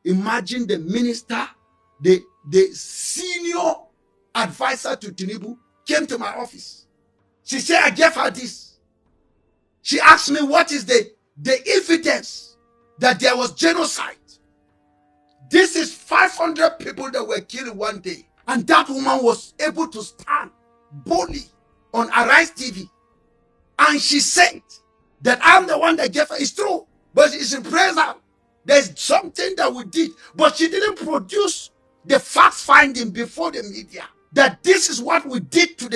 Imagine the minister, the senior advisor to Tinubu came to my office. She said, I gave her this. She asked me, what is the evidence that there was genocide? This is 500 people that were killed one day. And that woman was able to stand boldly on Arise TV. And she said that I'm the one that gave her. It's true. But it's in prison. There's something that we did. But she didn't produce the fact finding before the media. That this is what we did to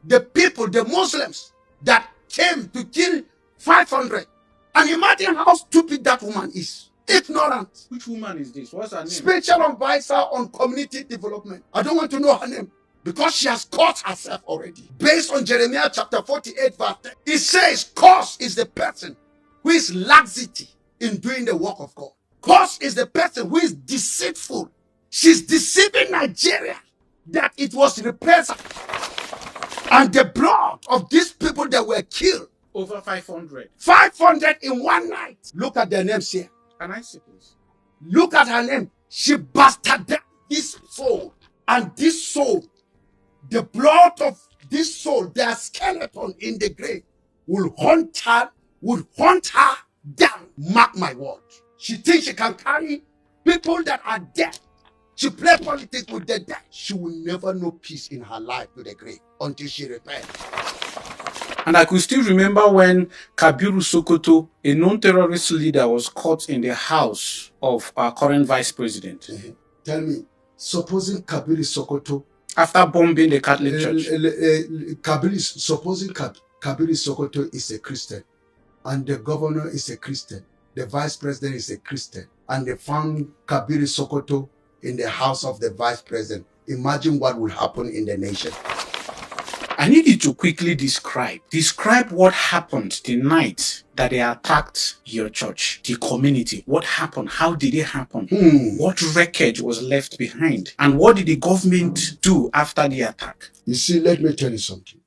the people, the Muslims that came to kill 500. And imagine how stupid that woman is. Ignorant. Which woman is this? What's her name? Special advisor on community development. I don't want to know her name because she has caught herself already. Based on Jeremiah chapter 48 verse 10, it says cause is the person who is laxity in doing the work of God. Cause is the person who is deceitful. She's deceiving Nigeria that it was reprisal. And the blood of these people that were killed. Over 500. 500 in one night. Look at their names here. Can I see please? Look at her name. She bastardized this soul. And this soul, the blood of this soul, their skeleton in the grave, will haunt her down. Mark my word. She thinks she can carry people that are dead. She plays politics with the dead. She will never know peace in her life to the grave until she repents. And I could still remember when Kabiru Sokoto, a non-terrorist leader, was caught in the house of our current vice president. Mm-hmm. Tell me, supposing Kabiru Sokoto, after bombing the Catholic Church, supposing Kabiru Sokoto is a Christian, and the governor is a Christian, the vice president is a Christian, and they found Kabiru Sokoto in the house of the vice president. Imagine what will happen in the nation. I need you to quickly describe what happened the night that they attacked your church, the community. What happened? How did it happen? What wreckage was left behind? And what did the government do after the attack? You see, let me tell you something.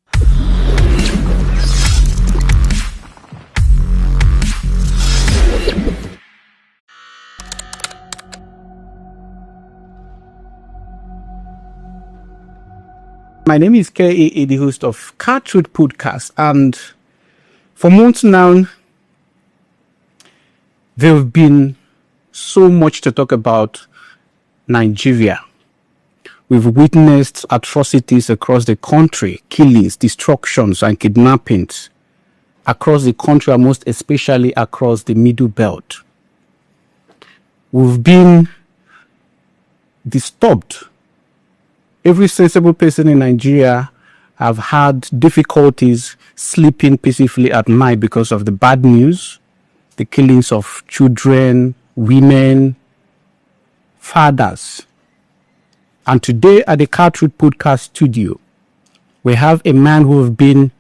My name is K.A., the host of Car Truth Podcast, and for months now, there have been so much to talk about Nigeria. We've witnessed atrocities across the country, killings, destructions, and kidnappings across the country, and most especially across the Middle Belt. We've been disturbed. Every sensible person in Nigeria have had difficulties sleeping peacefully at night because of the bad news, the killings of children, women, fathers. And today at the Car Truth Podcast studio, we have a man who has been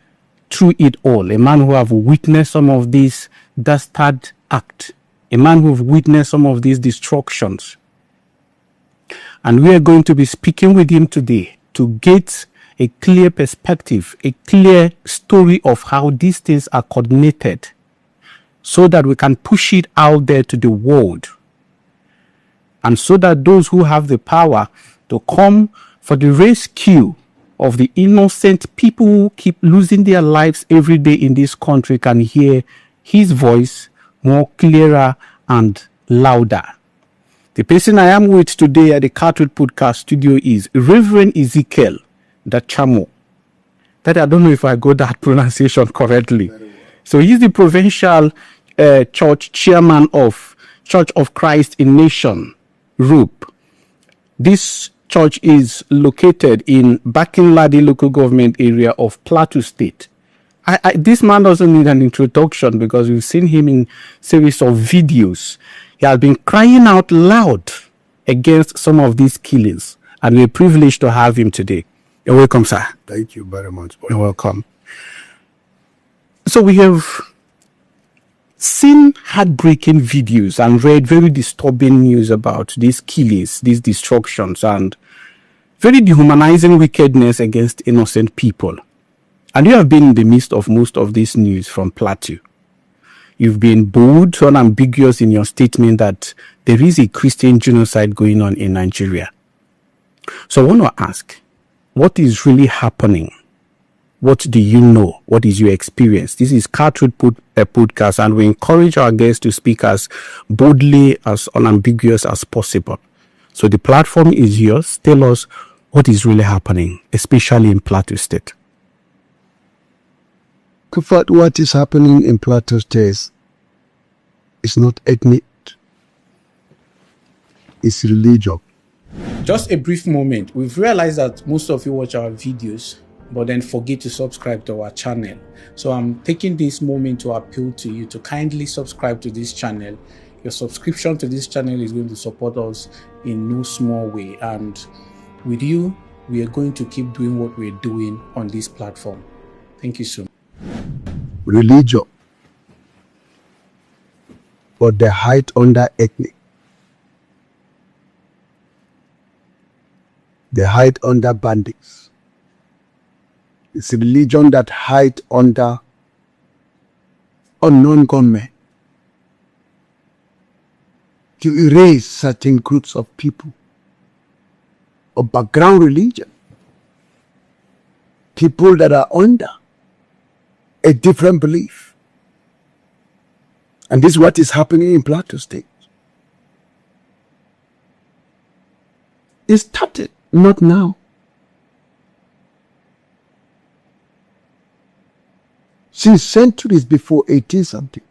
through it all, a man who have witnessed some of these dastard acts, a man who have witnessed some of these destructions. And we are going to be speaking with him today to get a clear perspective, a clear story of how these things are coordinated so that we can push it out there to the world. And so that those who have the power to come for the rescue of the innocent people who keep losing their lives every day in this country can hear his voice more clearer and louder. The person I am with today at the Car Truth Podcast studio is Reverend Dachomo. That I don't know if I got that pronunciation correctly. So he's the provincial church chairman of Church of Christ in Nation, ROOP. This church is located in Bakinladi local government area of Plateau State. This man doesn't need an introduction because we've seen him in series of videos. He has been crying out loud against some of these killings, and we're privileged to have him today. You're welcome, sir. Thank you very much. You're welcome. So we have seen heartbreaking videos and read very disturbing news about these killings, these destructions, and very dehumanizing wickedness against innocent people. And you have been in the midst of most of this news from Plateau. You've been bold, unambiguous in your statement that there is a Christian genocide going on in Nigeria. So I want to ask, what is really happening? What do you know? What is your experience? This is Cartwood podcast, and we encourage our guests to speak as boldly, as unambiguous as possible. So the platform is yours. Tell us what is really happening, especially in Plateau State. Comfort, what is happening in Plateau State is not ethnic, it's religion. Just a brief moment. We've realized that most of you watch our videos, but then forget to subscribe to our channel. So I'm taking this moment to appeal to you to kindly subscribe to this channel. Your subscription to this channel is going to support us in no small way. And with you, we are going to keep doing what we're doing on this platform. Thank you so much. Religion, but they hide under ethnic. They hide under bandits. It's a religion that hide under unknown gunmen to erase certain groups of people of background religion, people that are under a different belief. And this is what is happening in Plateau State. It started not now. Since centuries before 18 something.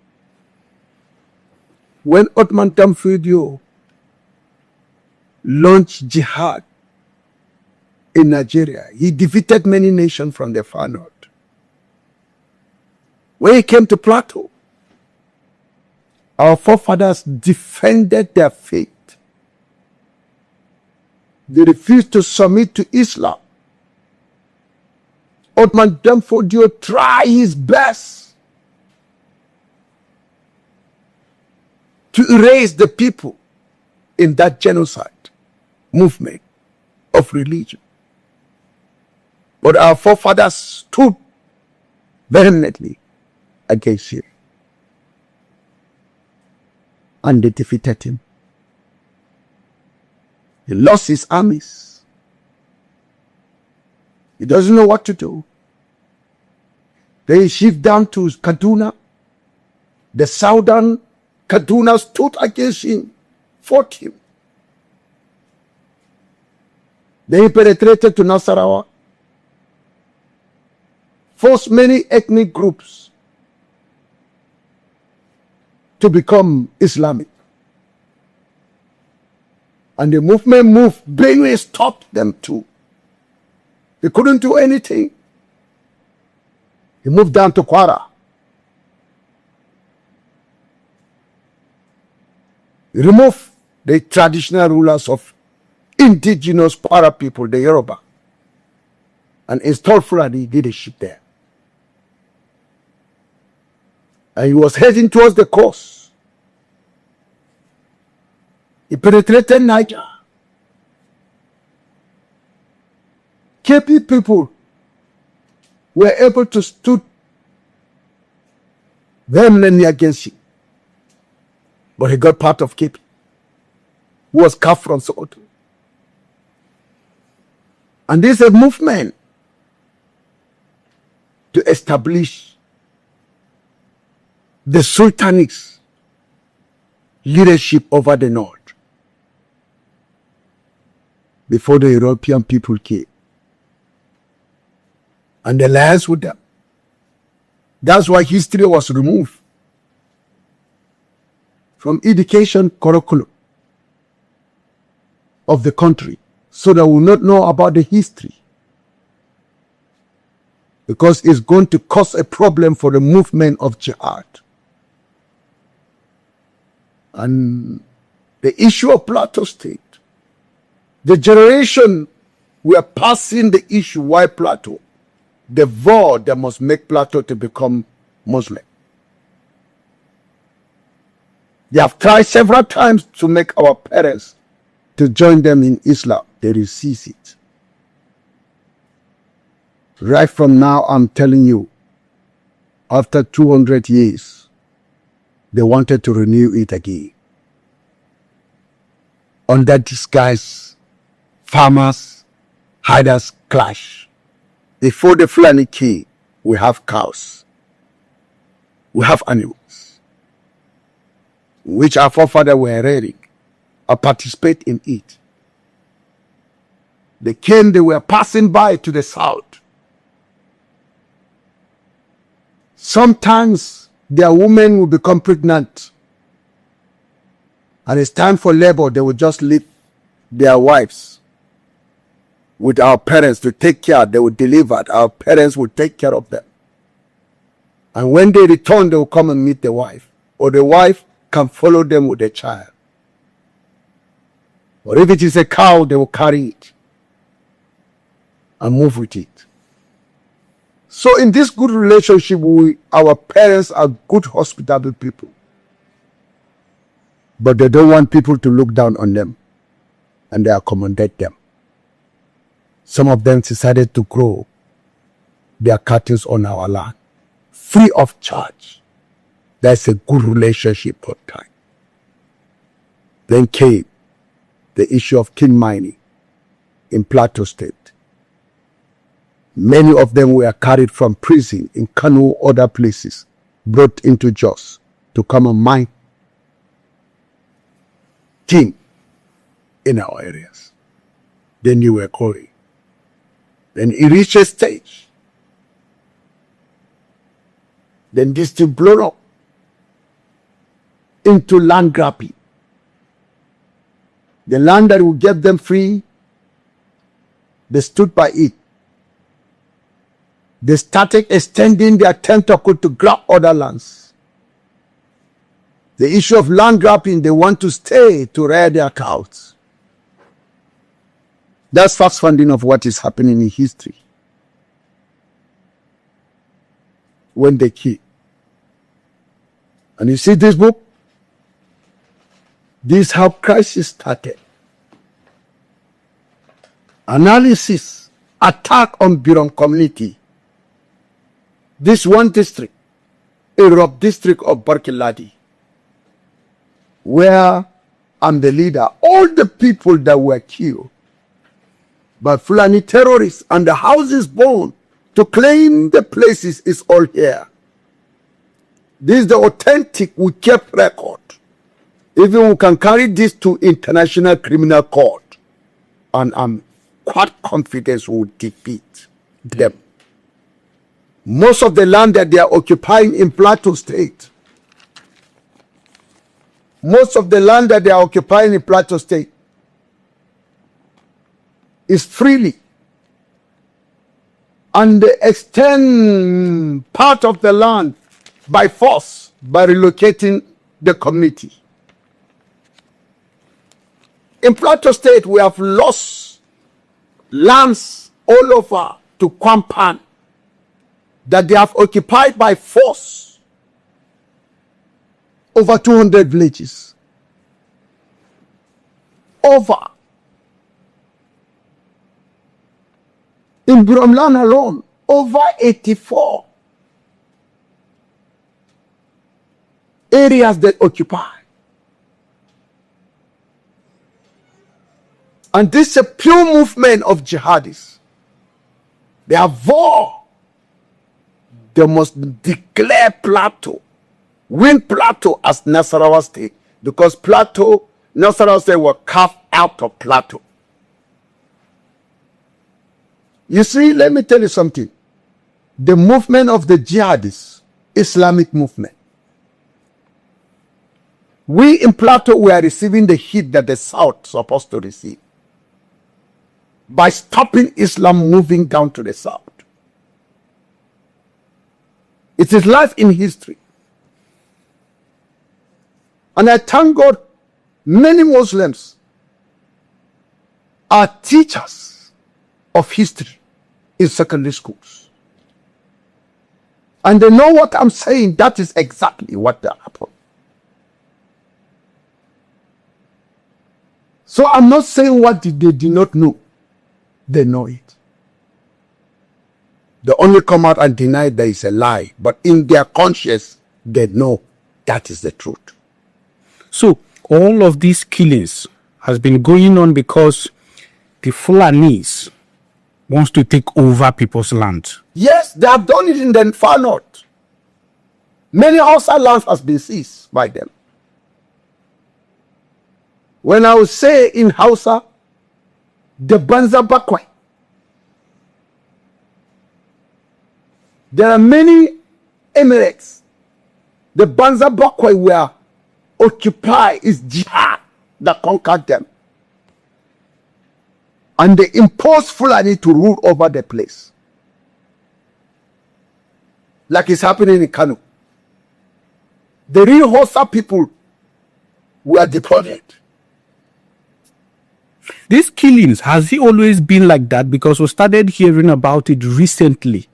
When Ottoman Tamfudio launched jihad in Nigeria, he defeated many nations from the far north. When he came to Plateau, our forefathers defended their faith. They refused to submit to Islam. Ottoman Damfodio tried his best to erase the people in that genocide movement of religion. But our forefathers stood vehemently against him. And they defeated him. He lost his armies. He doesn't know what to do. They shift down to Kaduna. The southern Kaduna stood against him, fought him. They penetrated to Nasarawa, forced many ethnic groups to become Islamic. And the movement moved. Benue stopped them too. They couldn't do anything. He moved down to Kwara. He removed the traditional rulers of indigenous Kwara people, the Yoruba, and installed Fulani leadership there. And he was heading towards the coast. He penetrated Niger. KP people were able to stood vehemently against him. But he got part of KP, who was cut from Sokoto. And this is a movement to establish the sultanic leadership over the north before the European people came. And the alliance with them. That's why history was removed from education curriculum of the country, so that we will not know about the history. Because it's going to cause a problem for the movement of jihad. And the issue of Plateau State, the generation we are passing the issue, why Plateau? The vow that must make Plateau to become Muslim. They have tried several times to make our parents to join them in Islam. They resist it. Right from now, I'm telling you, after 200 years, they wanted to renew it again. Under disguise, farmers, herders clash. Before the Fulani came, we have cows. We have animals, which our forefathers were rearing or participate in it. They came, they were passing by to the south. Sometimes their women will become pregnant. And it's time for labor, they will just leave their wives with our parents to take care. They will deliver. Our parents will take care of them. And when they return, they will come and meet the wife. Or the wife can follow them with the child. Or if it is a cow, they will carry it and move with it. So in this good relationship, our parents are good, hospitable people. But they don't want people to look down on them, and they accommodate them. Some of them decided to grow their cattle on our land, free of charge. That's a good relationship at time. Then came the issue of king mining in Plateau State. Many of them were carried from prison in Kano, other places, brought into Jos to come and mine tin in our areas. Then you were going. Then it reached a stage. Then this thing blown up into land grabbing. The land that will get them free, they stood by it. They started extending their tentacle to grab other lands. The issue of land grabbing, they want to stay to rear their cows. That's fast funding of what is happening in history. When they kill. And you see this book? This is how crisis started. Analysis, attack on Birom community. This one district, Europe district of Barkeladi, where I'm the leader. All the people that were killed by Fulani terrorists and the houses burned to claim the places is all here. This is the authentic, we kept record. Even we can carry this to International Criminal Court. And I'm quite confident we will defeat them. Most of the land that they are occupying in Plateau State, is freely. And they extend part of the land by force, by relocating the community. In Plateau State, we have lost lands all over to Kwampan that they have occupied by force. Over 200 villages. Over. In Bromlan alone, over 84 areas that occupy. And this is a pure movement of jihadists. They have vowed they must declare Plateau, win Plateau as Nasarawa State, because Plateau, Nasarawa State were carved out of Plateau. You see, let me tell you something. The movement of the jihadists, Islamic movement. We in Plateau were receiving the heat that the South is supposed to receive by stopping Islam moving down to the South. It is life in history. And I thank God many Muslims are teachers of history in secondary schools. And they know what I'm saying. That is exactly what happened. So I'm not saying what they did not know. They know it. They only come out and deny there is a lie. But in their conscience, they know That is the truth. So all of these killings has been going on because the Fulanis wants to take over people's land. Yes, they have done it in the far north. Many Hausa lands has been seized by them. When I would say in Hausa, the Banza Bakwe, there are many emirates. The Banza Bakwe were occupied, is jihad that conquered them. And they imposed Fulani to rule over the place. Like it's happening in Kano. The real Hausa people were deported. These killings, has it always been like that? Because we started hearing about it recently.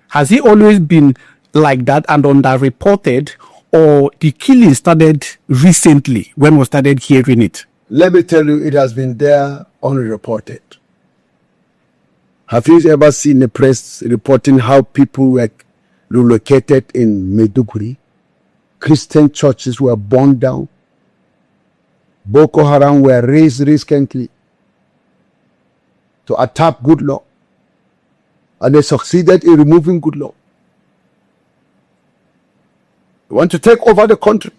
Has it always been like that and underreported, or the killing started recently when we started hearing it? Let me tell you, it has been there unreported. Have you ever seen the press reporting how people were relocated in Maiduguri? Christian churches were burned down. Boko Haram were raised recently to attack good law. And they succeeded in removing good law. They want to take over the country.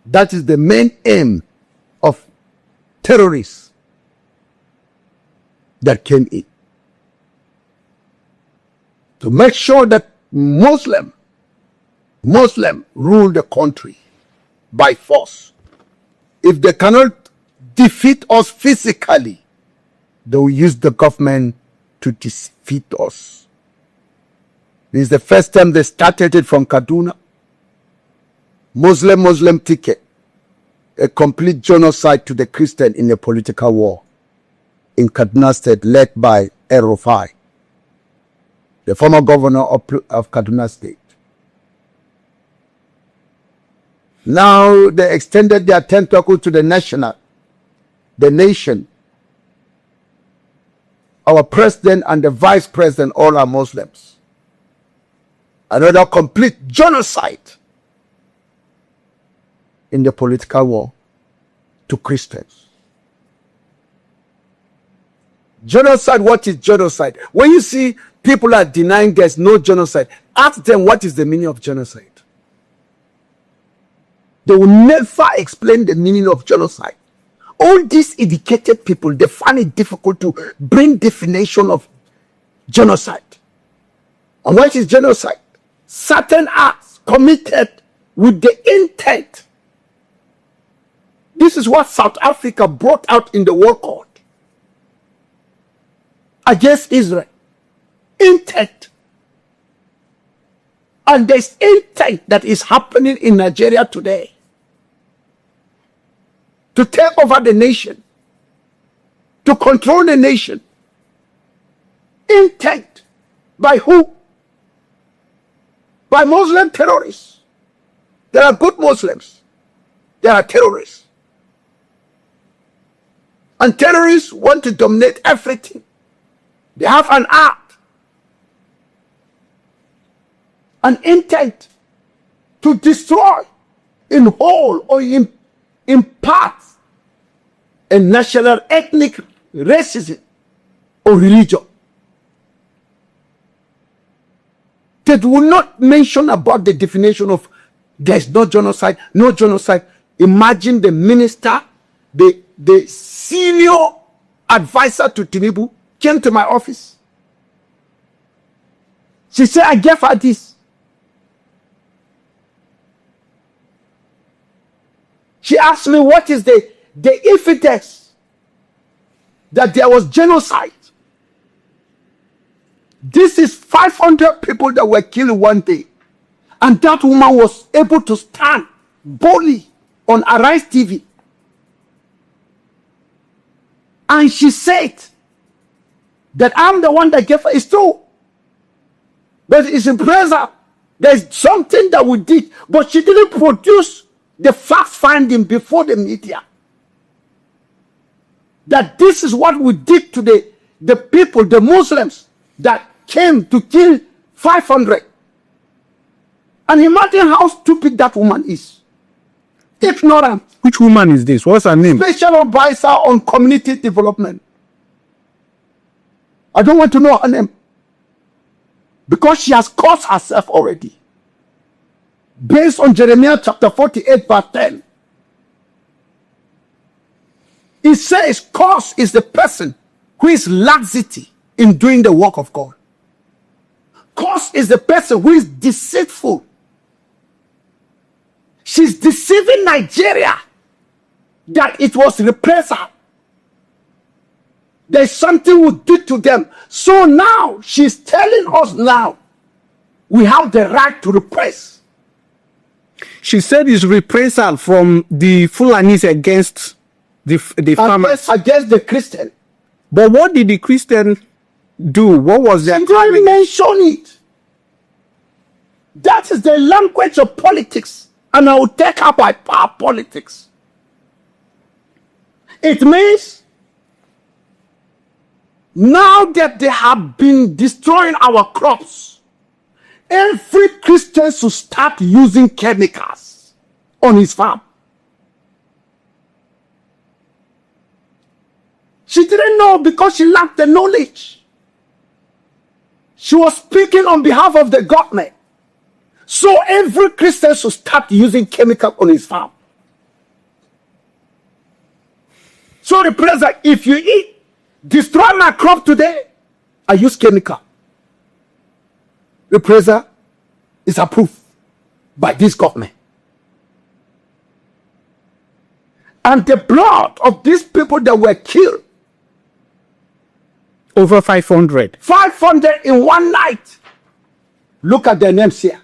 That is the main aim of terrorists that came in. To make sure that Muslim rule the country by force. If they cannot defeat us physically, they will use the government to defeat us. This is the first time they started it from Kaduna. Muslim ticket. A complete genocide to the Christian in a political war in Kaduna State led by El-Rufai, the former governor of Kaduna State. Now they extended their tentacle to the nation. Our president and the vice president all are Muslims. Another complete genocide in the political war to Christians. Genocide, what is genocide? When you see people are denying there's no genocide, ask them what is the meaning of genocide. They will never explain the meaning of genocide. All these educated people, they find it difficult to bring definition of genocide. And what is genocide? Certain acts committed with the intent. This is what South Africa brought out in the World Court against Israel. Intent. And there's intent that is happening in Nigeria today to take over the nation, to control the nation. Intent. By who? By Muslim terrorists. There are good Muslims. There are terrorists. And terrorists want to dominate everything. They have an act, an intent to destroy in whole or in part a national, ethnic, racism or religion. They will not mention about the definition of there's no genocide, no genocide. Imagine the minister, the senior advisor to Tinubu came to my office. She said, I gave her this. She asked me what is the evidence that there was genocide. This is 500 people that were killed one day. And that woman was able to stand boldly on Arise TV. And she said that I'm the one that gave her. It's true. But it's impressive. There's something that we did. But she didn't produce the fact finding before the media. That this is what we did to the people, the Muslims that came to kill 500. And imagine how stupid that woman is. Ignorant. Which woman is this? What's her name? Special advisor on community development. I don't want to know her name. Because she has cursed herself already. Based on Jeremiah chapter 48 verse 10. It says curse is the person who is laxity in doing the work of God. Curse is the person who is deceitful. She's deceiving Nigeria that it was reprisal. There's something we did to them. So now she's telling us now we have the right to repress. She said it's reprisal from the Fulanis against the farmers. Against the Christian. But what did the Christian do? What was their She didn't mention it. That is the language of politics. And I will take up by power politics. It means now that they have been destroying our crops, every Christian should start using chemicals on his farm. She didn't know because she lacked the knowledge. She was speaking on behalf of the government. So every Christian should start using chemical on his farm. So the president, if you destroy my crop today, I use chemical. The president is approved by this government. And the blood of these people that were killed, over 500. 500 in one night. Look at their names here.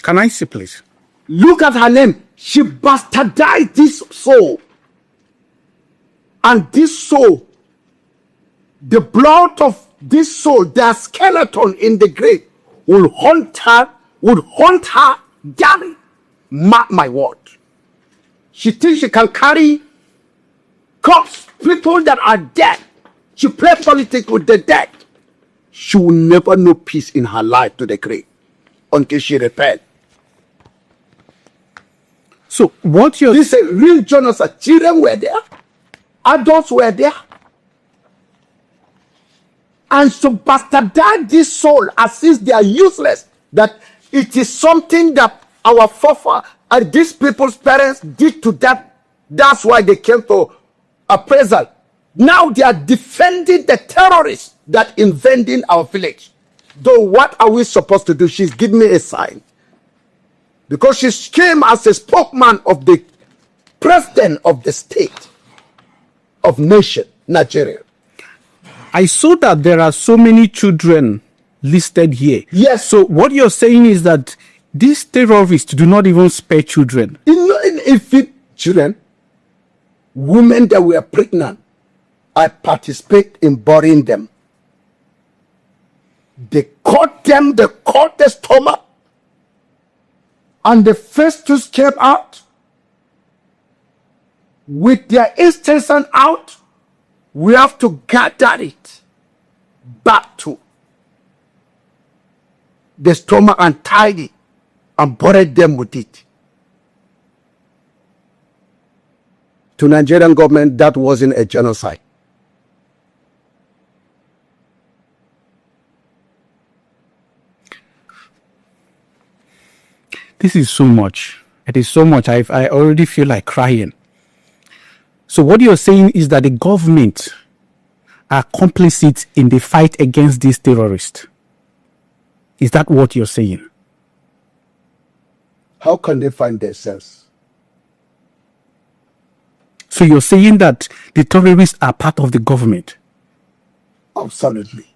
Can I see, please? Look at her name. She bastardized this soul. And this soul, the blood of this soul, their skeleton in the grave, will haunt her daily. Mark my word. She thinks she can carry corpse, people that are dead. She play politics with the dead. She will never know peace in her life to the grave until she repent. So what you're... This is a real genocide. Children were there. Adults were there. And so bastardize this soul as if they are useless. That it is something that our forefathers and these people's parents did to that. That's why they came to appraisal. Now they are defending the terrorists that invading our village. Though what are we supposed to do? She's giving me a sign. Because she came as a spokesman of the president of the state of nation, Nigeria. I saw that there are so many children listed here. Yes. So what you're saying is that these terrorists do not even spare children. Children, women that were pregnant, I participate in burying them. They cut them, they cut the stomach, and the fetus came out with their intestine out. We have to gather it back to the stomach and tie it and bury them with it. To Nigerian government, that wasn't a genocide. This is so much. It is so much. I already feel like crying. So what you're saying is that the government are complicit in the fight against these terrorists. Is that what you're saying? How can they find themselves? So you're saying that the terrorists are part of the government? Absolutely.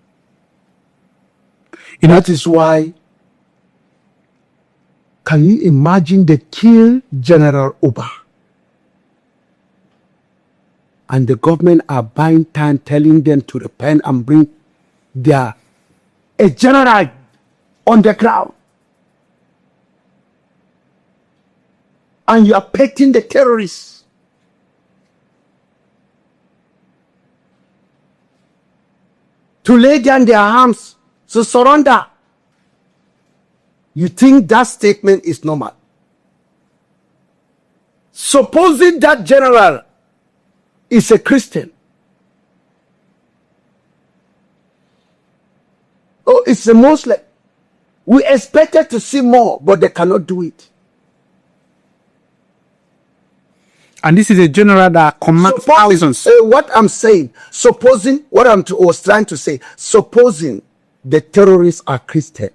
That is why, can you imagine they kill General Uba? And the government are buying time, telling them to repent and bring a general on the ground. And you are petting the terrorists. To lay down their arms, to surrender. You think that statement is normal? Supposing that general is a Christian, or it's a Muslim, we expected to see more, but they cannot do it. And this is a general that commands thousands. What I'm saying, supposing, what I was trying to say, supposing the terrorists are Christian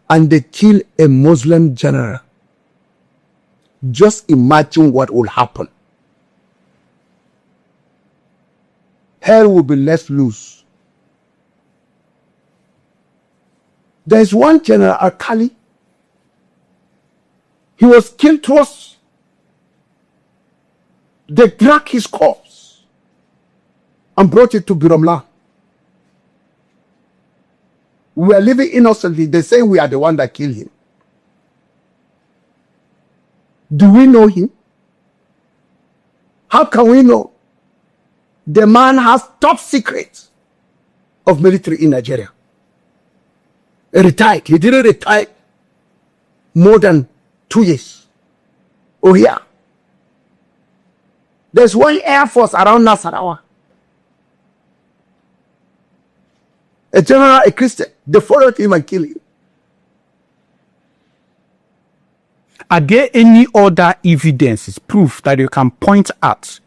and they kill a Muslim general, just imagine what will happen. Hell will be let loose. There is one general, Alkali. He was killed twice. They dragged his corpse and brought it to Biromla. We were living innocently. They say we are the one that killed him. Do we know him? How can we know? The man has top secrets of military in Nigeria. He retired. He didn't retire more than 2 years. Oh yeah. There's one Air Force around Nasarawa. A general, a Christian. They followed him and killed him. Are there any other evidences, proof that you can point at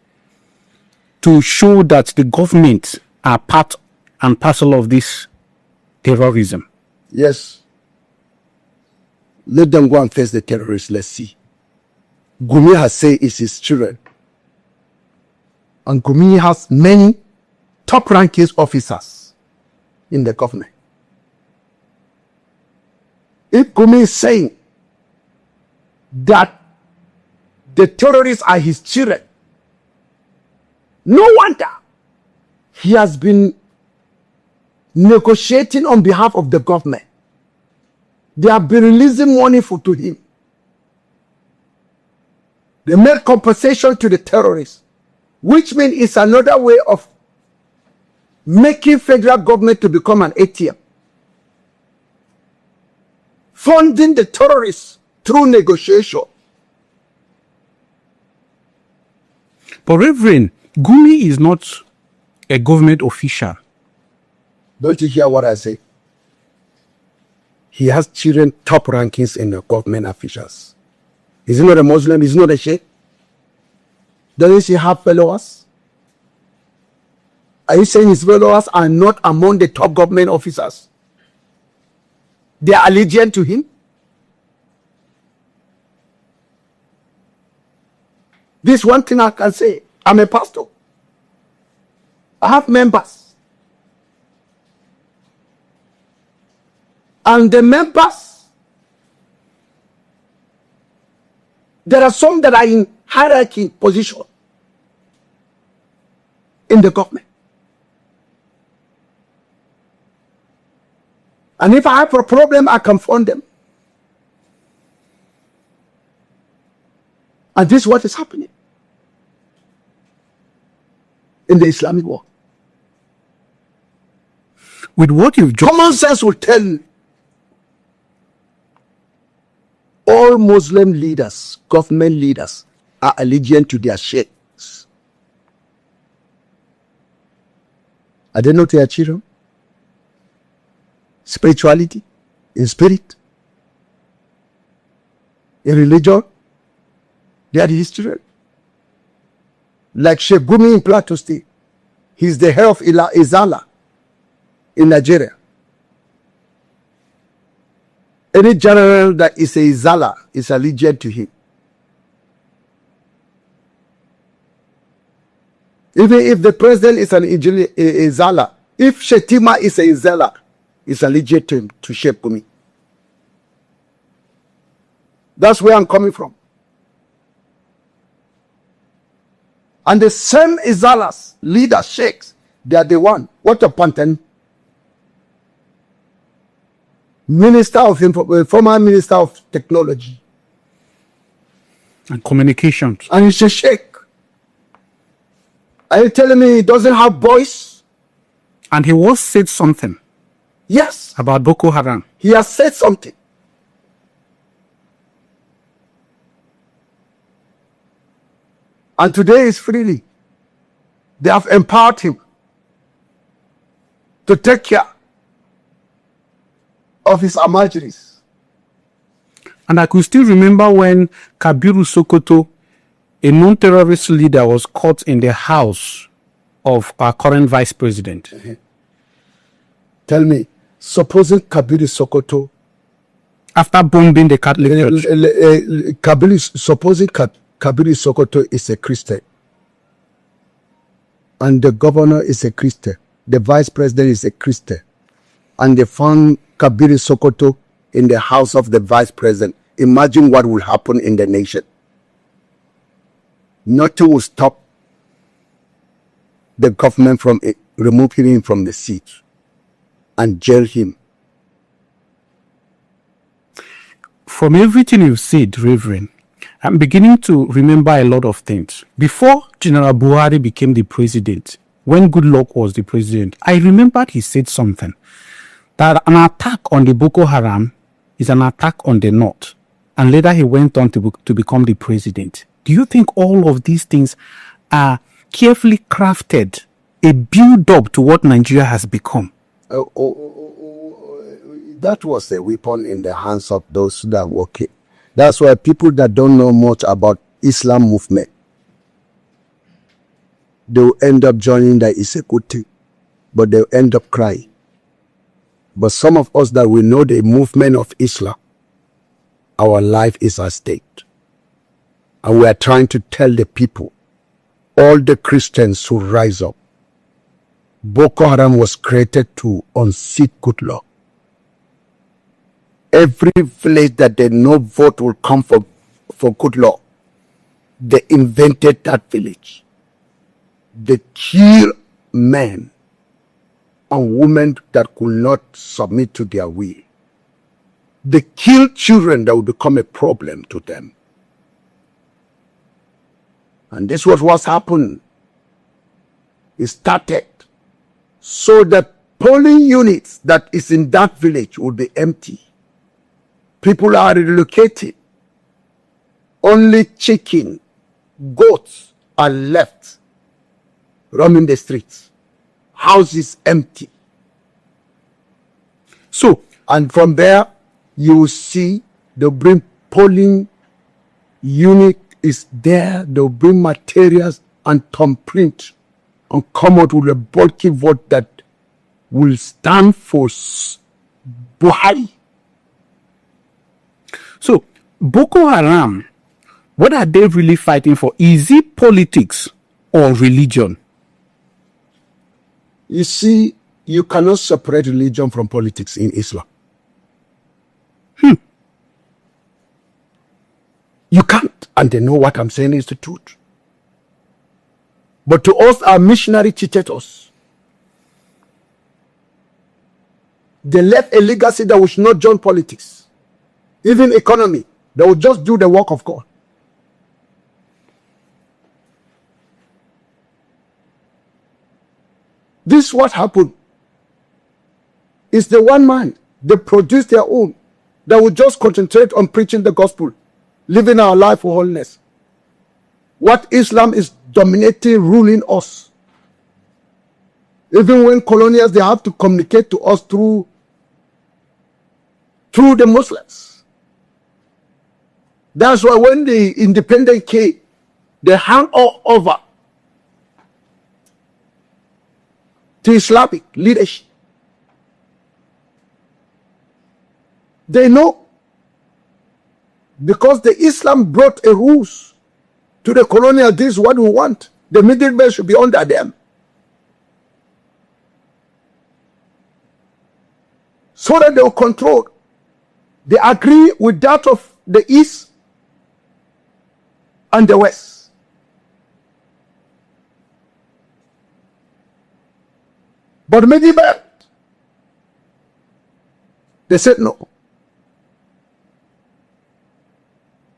to show that the government are part and parcel of this terrorism? Yes. Let them go and face the terrorists. Let's see. Gumi has said it's his children. And Gumi has many top-ranking officers in the government. If Gumi is saying that the terrorists are his children, no wonder he has been negotiating on behalf of the government. They have been releasing money to him. They made compensation to the terrorists, which means it's another way of making federal government to become an ATM. Funding the terrorists through negotiation. But Reverend, Gumi is not a government official. Don't you hear what I say? He has children, top rankings in the government officials. Is he not a Muslim? Is he not a Sheikh? Doesn't he have followers? Are you saying his followers are not among the top government officers? They are allegiant to him? This one thing I can say. I'm a pastor. I have members. And the members, there are some that are in hierarchy position in the government. And if I have a problem, I confront them. And this is what is happening in the Islamic world. With what you've just... Common sense will tell you all Muslim leaders, government leaders, are allegiant to their sheikhs. Are they not their children? Spirituality, in spirit, in religion, they are his children. Like Sheikh Gumi in Plateau State, he's the head of Izala in Nigeria. Any general that is a Izala is allegiant to him. Even if the president is an Izala, if Shetima is a Izala, is allegiant to him, to Sheikh Gumi. That's where I'm coming from. And the same Izalas, leaders, sheikhs, they are the one. What a Pantan? Minister of former Minister of Technology and Communications. And he's a sheikh. Are you telling me he doesn't have voice? And he once said something. Yes. About Boko Haram. He has said something. And today is freely. They have empowered him to take care of his almajiris. And I could still remember when Kabiru Sokoto, a non-terrorist leader, was caught in the house of our current vice president. Tell me, supposing Kabiru Sokoto, After bombing the Catholic Church. supposing Kabiru Sokoto is a Christian, and the governor is a Christian, the vice president is a Christian, and they found Kabiru Sokoto in the house of the vice president, imagine what will happen in the nation. Nothing will stop the government from removing him from the seat and jail him. From everything you've said, Reverend, I'm beginning to remember a lot of things. Before General Buhari became the president, when Goodluck was the president, I remembered he said something, that an attack on the Boko Haram is an attack on the North. And later he went on to become the president. Do you think all of these things are carefully crafted, a build-up to what Nigeria has become? That was a weapon in the hands of those that were okay. That's why people that don't know much about Islam movement, they'll end up joining that it's a good thing, but they'll end up crying. But some of us that we know the movement of Islam, our life is at stake. And we are trying to tell the people, all the Christians who rise up. Boko Haram was created to unseat good law. Every village that they know vote will come for good law, they invented that village. They kill men and women that could not submit to their will. They kill children that will become a problem to them. And this was what's happened. It started so that polling units that is in that village will be empty. People are relocated. Only chicken, goats are left roaming the streets. Houses empty. So, and from there, you will see they'll bring polling unit is there. They'll bring materials and thumbprint and come out with a bulky vote that will stand for Buhari. So, Boko Haram, what are they really fighting for? Is it politics or religion? You see, you cannot separate religion from politics in Islam. You can't. And they know what I'm saying is the truth. But to us, our missionary cheated us. They left a legacy that we should not join politics. Even economy, they will just do the work of God. This is what happened. It's the one man. They produce their own. They will just concentrate on preaching the gospel, living our life for holiness. What Islam is dominating, ruling us. Even when colonials, they have to communicate to us through the Muslims. That's why when the independent came, they hang all over to Islamic leadership. They know, because the Islam brought a rules to the colonial, this is what we want. The middlemen should be under them. So that they will control. They agree with that of the East and the West. But medieval, they said no.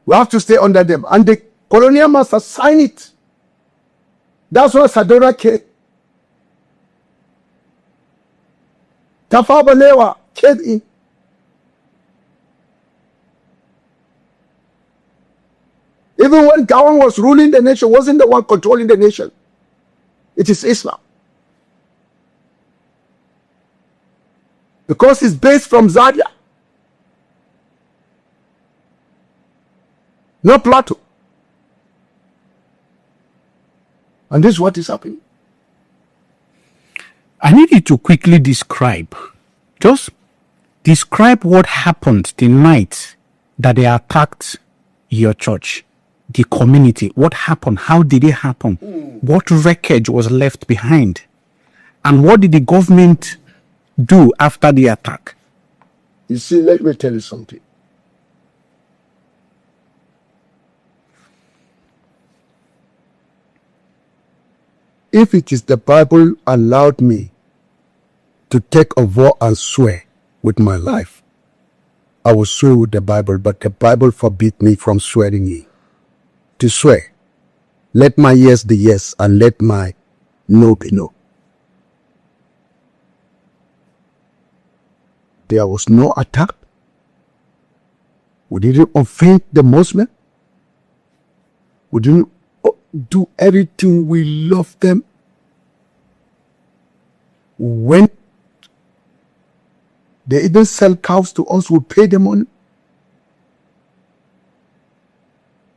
We have to stay under them. And the colonial masters sign it. That's why Sadora came. Tafawa Balewa came in. Even when Gawan was ruling the nation, wasn't the one controlling the nation. It is Islam. Because it's based from Zaria, not Plateau. And this is what is happening. I need you to quickly describe what happened the night that they attacked your church, the community. What happened? How did it happen? What wreckage was left behind? And what did the government do after the attack? You see, let me tell you something. If it is the Bible allowed me to take a vow and swear with my life, I will swear with the Bible, but the Bible forbid me from swearing it. To swear, let my yes be yes and let my no be no. There was no attack. We didn't offend the Muslim. We didn't do everything. We love them. When they even sell cows to us, we pay them money.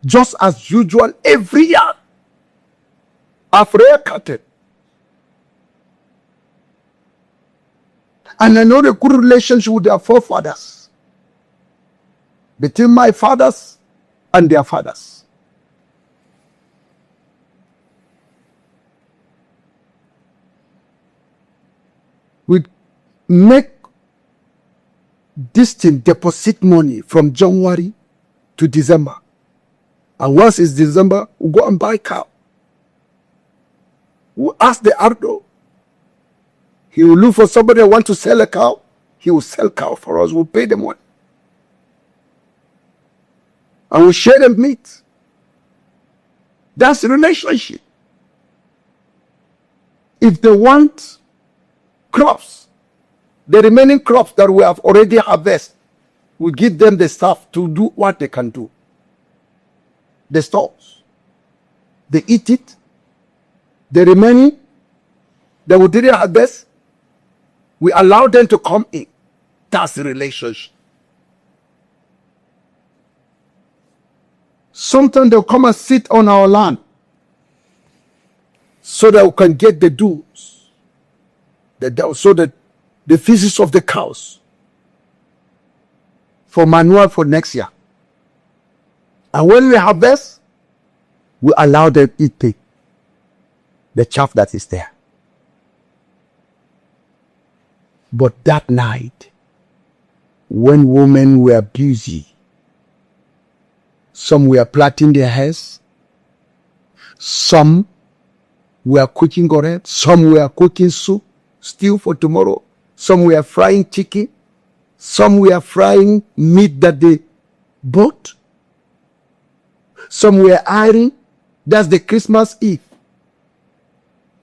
Just as usual, every year. I've cattle. And I know the good relationship with their forefathers. Between my fathers and their fathers. We make this thing deposit money from January to December. And once it's December, we go and buy cow. We ask the Ardo. He will look for somebody that wants to sell a cow. He will sell cow for us. We'll pay them money. And we'll share the meat. That's the relationship. If they want crops, the remaining crops that we have already harvested, we give them the stuff to do what they can do. The stores. They eat it. The remaining that we didn't harvest, we allow them to come in. That's the relationship. Sometimes they'll come and sit on our land so that we can get the dues, so that the feces of the cows for manure for next year. And when we harvest, we allow them to eat the chaff that is there. But that night, when women were busy, some were plaiting their hairs, some were cooking goret, some were cooking soup, stew for tomorrow, some were frying chicken, some were frying meat that they bought, some were ironing. That's the Christmas Eve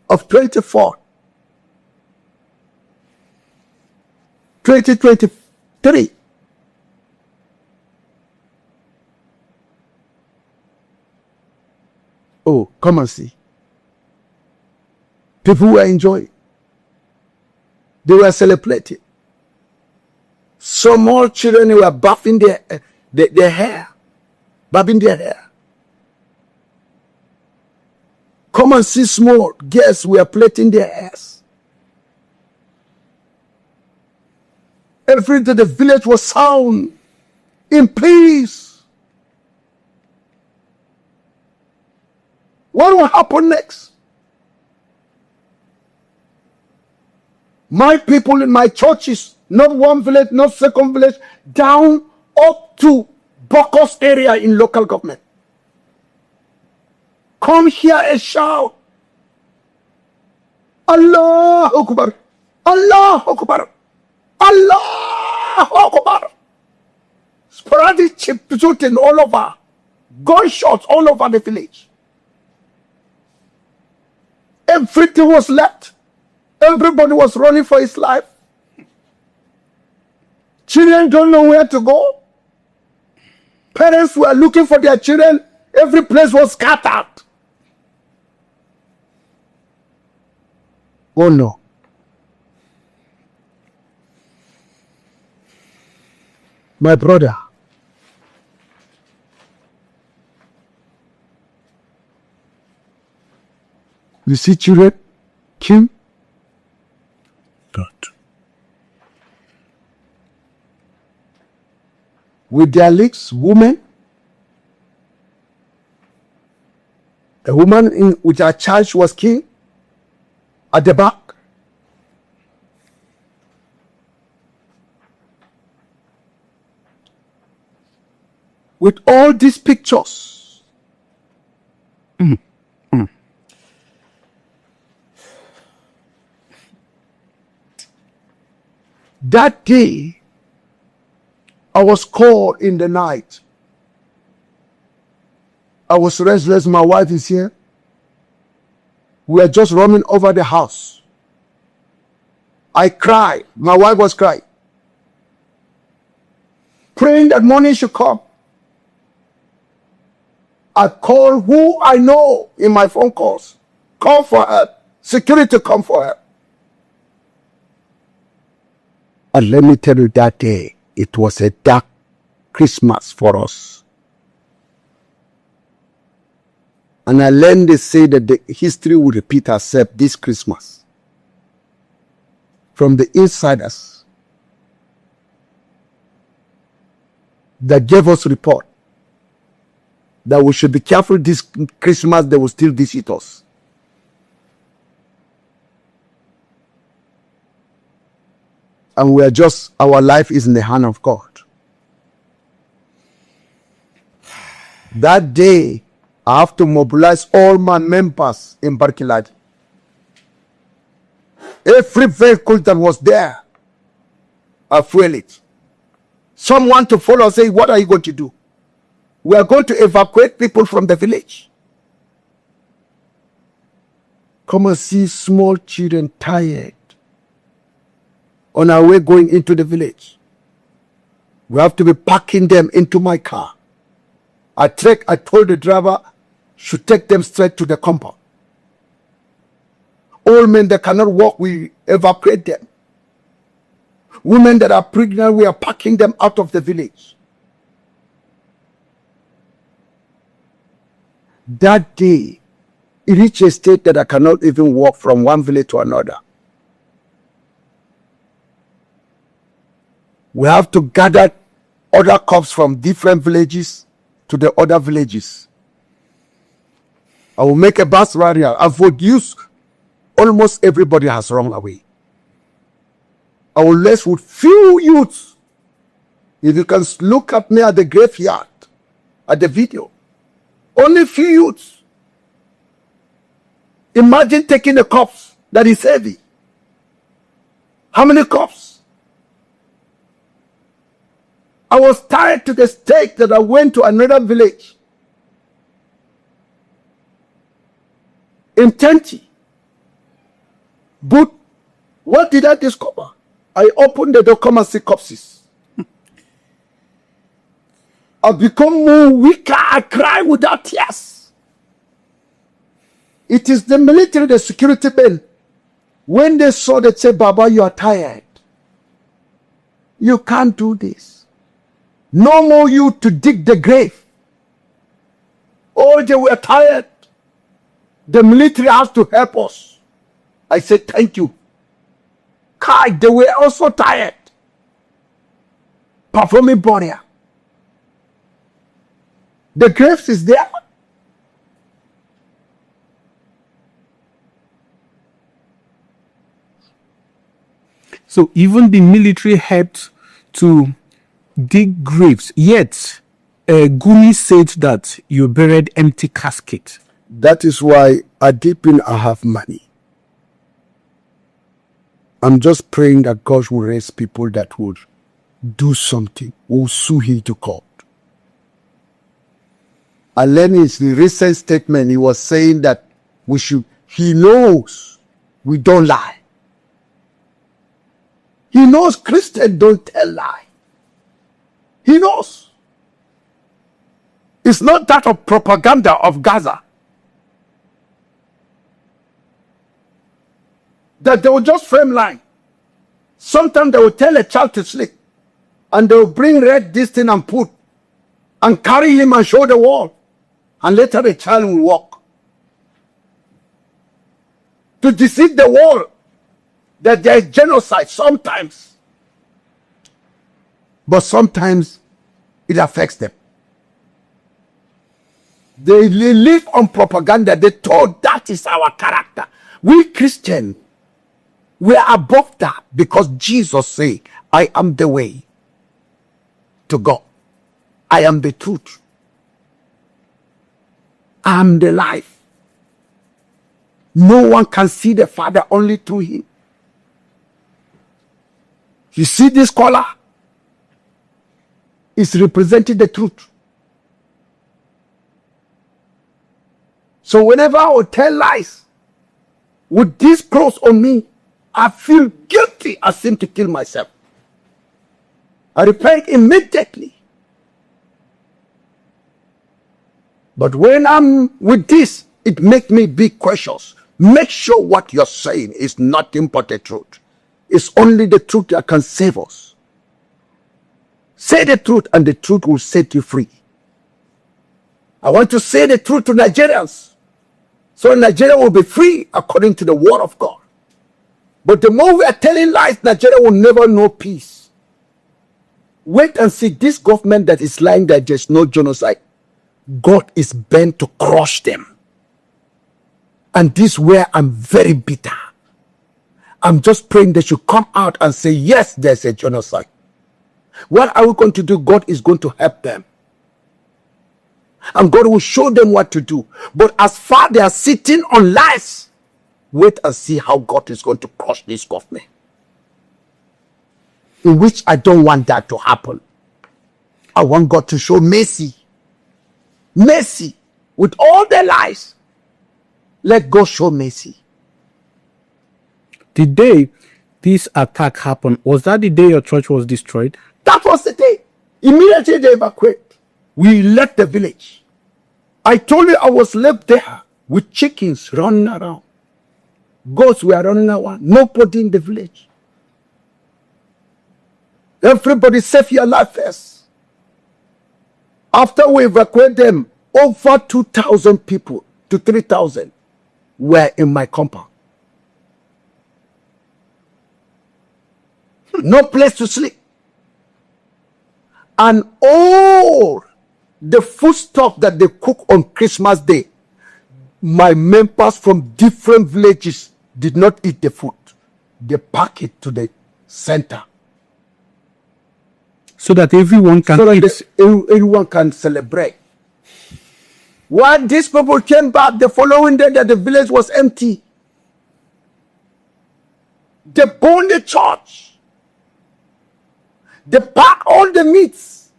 of 2023. Oh, come and see. People were enjoying. They were celebrating. Some more children were buffing their hair, bobbing their hair. Come and see small girls were plaiting their hairs. Every day the village was sound, in peace. What will happen next? My people in my churches, not one village, not second village, down up to Bokos area in local government. Come here and shout, Allah Akbar, Allah Akbar, Allah Akbar. Sporadic shooting all over, gunshots all over the village. Everything was left. Everybody was running for his life. Children don't know where to go. Parents were looking for their children. Every place was scattered. Oh no. My brother, you see children, Kim? God. With their legs, women. A woman with her child, she was killed at the back. With all these pictures. That day, I was called in the night. I was restless. My wife is here. We are just roaming over the house. I cried. My wife was crying. Praying that morning should come. I call who I know in my phone calls. Call for her. Security come for her. And let me tell you, that day, it was a dark Christmas for us. And I learned to say that the history will repeat itself this Christmas. From the insiders that gave us report that we should be careful this Christmas, they will still visit us. And we are just, our life is in the hand of God. That day, I have to mobilize all my members in Barkilad. Every vehicle that was there, I fuel it. Some want to follow, say, what are you going to do? We are going to evacuate people from the village. Come and see small children tired on our way going into the village. We have to be packing them into my car. I told the driver should take them straight to the compound. Old men that cannot walk, we evacuate them. Women that are pregnant, we are packing them out of the village. That day, it reached a state that I cannot even walk from one village to another. We have to gather other cops from different villages to the other villages. I will make a bus barrier. I've reduced. Almost everybody has run away. I will left with few youths. If you can look at me at the graveyard, at the video, only few youths. Imagine taking a corpse that is heavy. How many corpses? I was tired to the state that I went to another village in Tenti. But what did I discover? I opened the door, come and see corpses. I become more weaker. I cry without tears. It is the military, the security men. When they saw, they say, Baba, you are tired. You can't do this. No more you to dig the grave. Oh, they were tired. The military has to help us. I said, thank you. Kai, they were also tired. Performing burial. The graves is there. So even the military helped to dig graves. Yet, Gumi said that you buried empty casket. That is why I deep in I have money. I'm just praying that God will raise people that would do something, will sue him to court. I learned his recent statement. He was saying that he knows we don't lie. He knows Christians don't tell lie. He knows. It's not that of propaganda of Gaza. That they will just frame line. Sometimes they will tell a child to sleep. And they will bring red this thing and put. And carry him and show the wall. And later the child will walk. To deceive the world that there is genocide sometimes. But sometimes it affects them. They live on propaganda. They told that is our character. We Christians, we are above that because Jesus said, I am the way to God. I am the truth. I am the life. No one can see the Father only through him. You see this color? It's representing the truth. So whenever I will tell lies, with this cross on me, I feel guilty. I seem to kill myself. I repent immediately. But when I'm with this, it makes me be cautious. Make sure what you're saying is nothing but the truth. It's only the truth that can save us. Say the truth and the truth will set you free. I want to say the truth to Nigerians. So Nigeria will be free according to the word of God. But the more we are telling lies, Nigeria will never know peace. Wait and see this government that is lying that there's no genocide. God is bent to crush them. And this is where I'm very bitter. I'm just praying they should come out and say, yes, there's a genocide. What are we going to do? God is going to help them. And God will show them what to do. But as far they are sitting on lies, wait and see how God is going to crush this government. In which I don't want that to happen. I want God to show mercy. Mercy. With all their lies. Let God show mercy. The day this attack happened, was that the day your church was destroyed? That was the day. Immediately they evacuated. We left the village. I told you I was left there with chickens running around. Goats were running around. Nobody in the village. Everybody save your life first. After we evacuated them, over 2,000 people to 3,000 were in my compound. No place to sleep. And all the food stuff that they cook on Christmas Day, my members from different villages did not eat the food. They pack it to the center. So that everyone can eat. Everyone can celebrate. When these people came back the following day that the village was empty, they burned the church. They pack all the meats.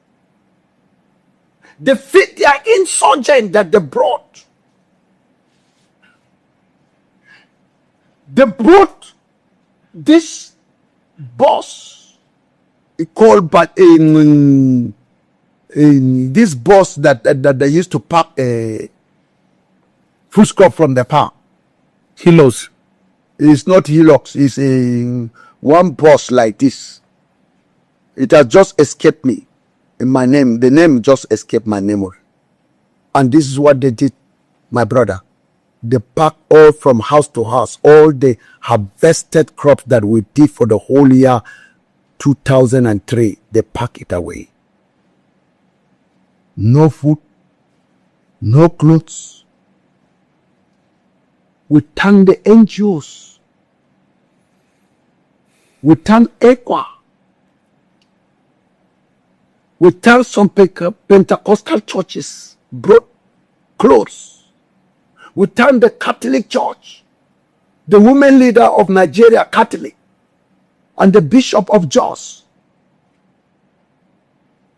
They feed their insurgent that they brought. They brought this boss. He called, but in this boss that they used to pack food stuff from the farm. Hilos. It's not Hilux. It's one boss like this. It has just escaped me. In my name, the name just escaped my memory. And this is what they did, my brother. They pack all from house to house, all the harvested crops that we did for the whole year 2003. They pack it away. No food, no clothes. We thank the NGOs. We thank ECWA. We tell some Pentecostal churches brought clothes. We tell the Catholic Church, the women leader of Nigeria, Catholic, and the Bishop of Jos,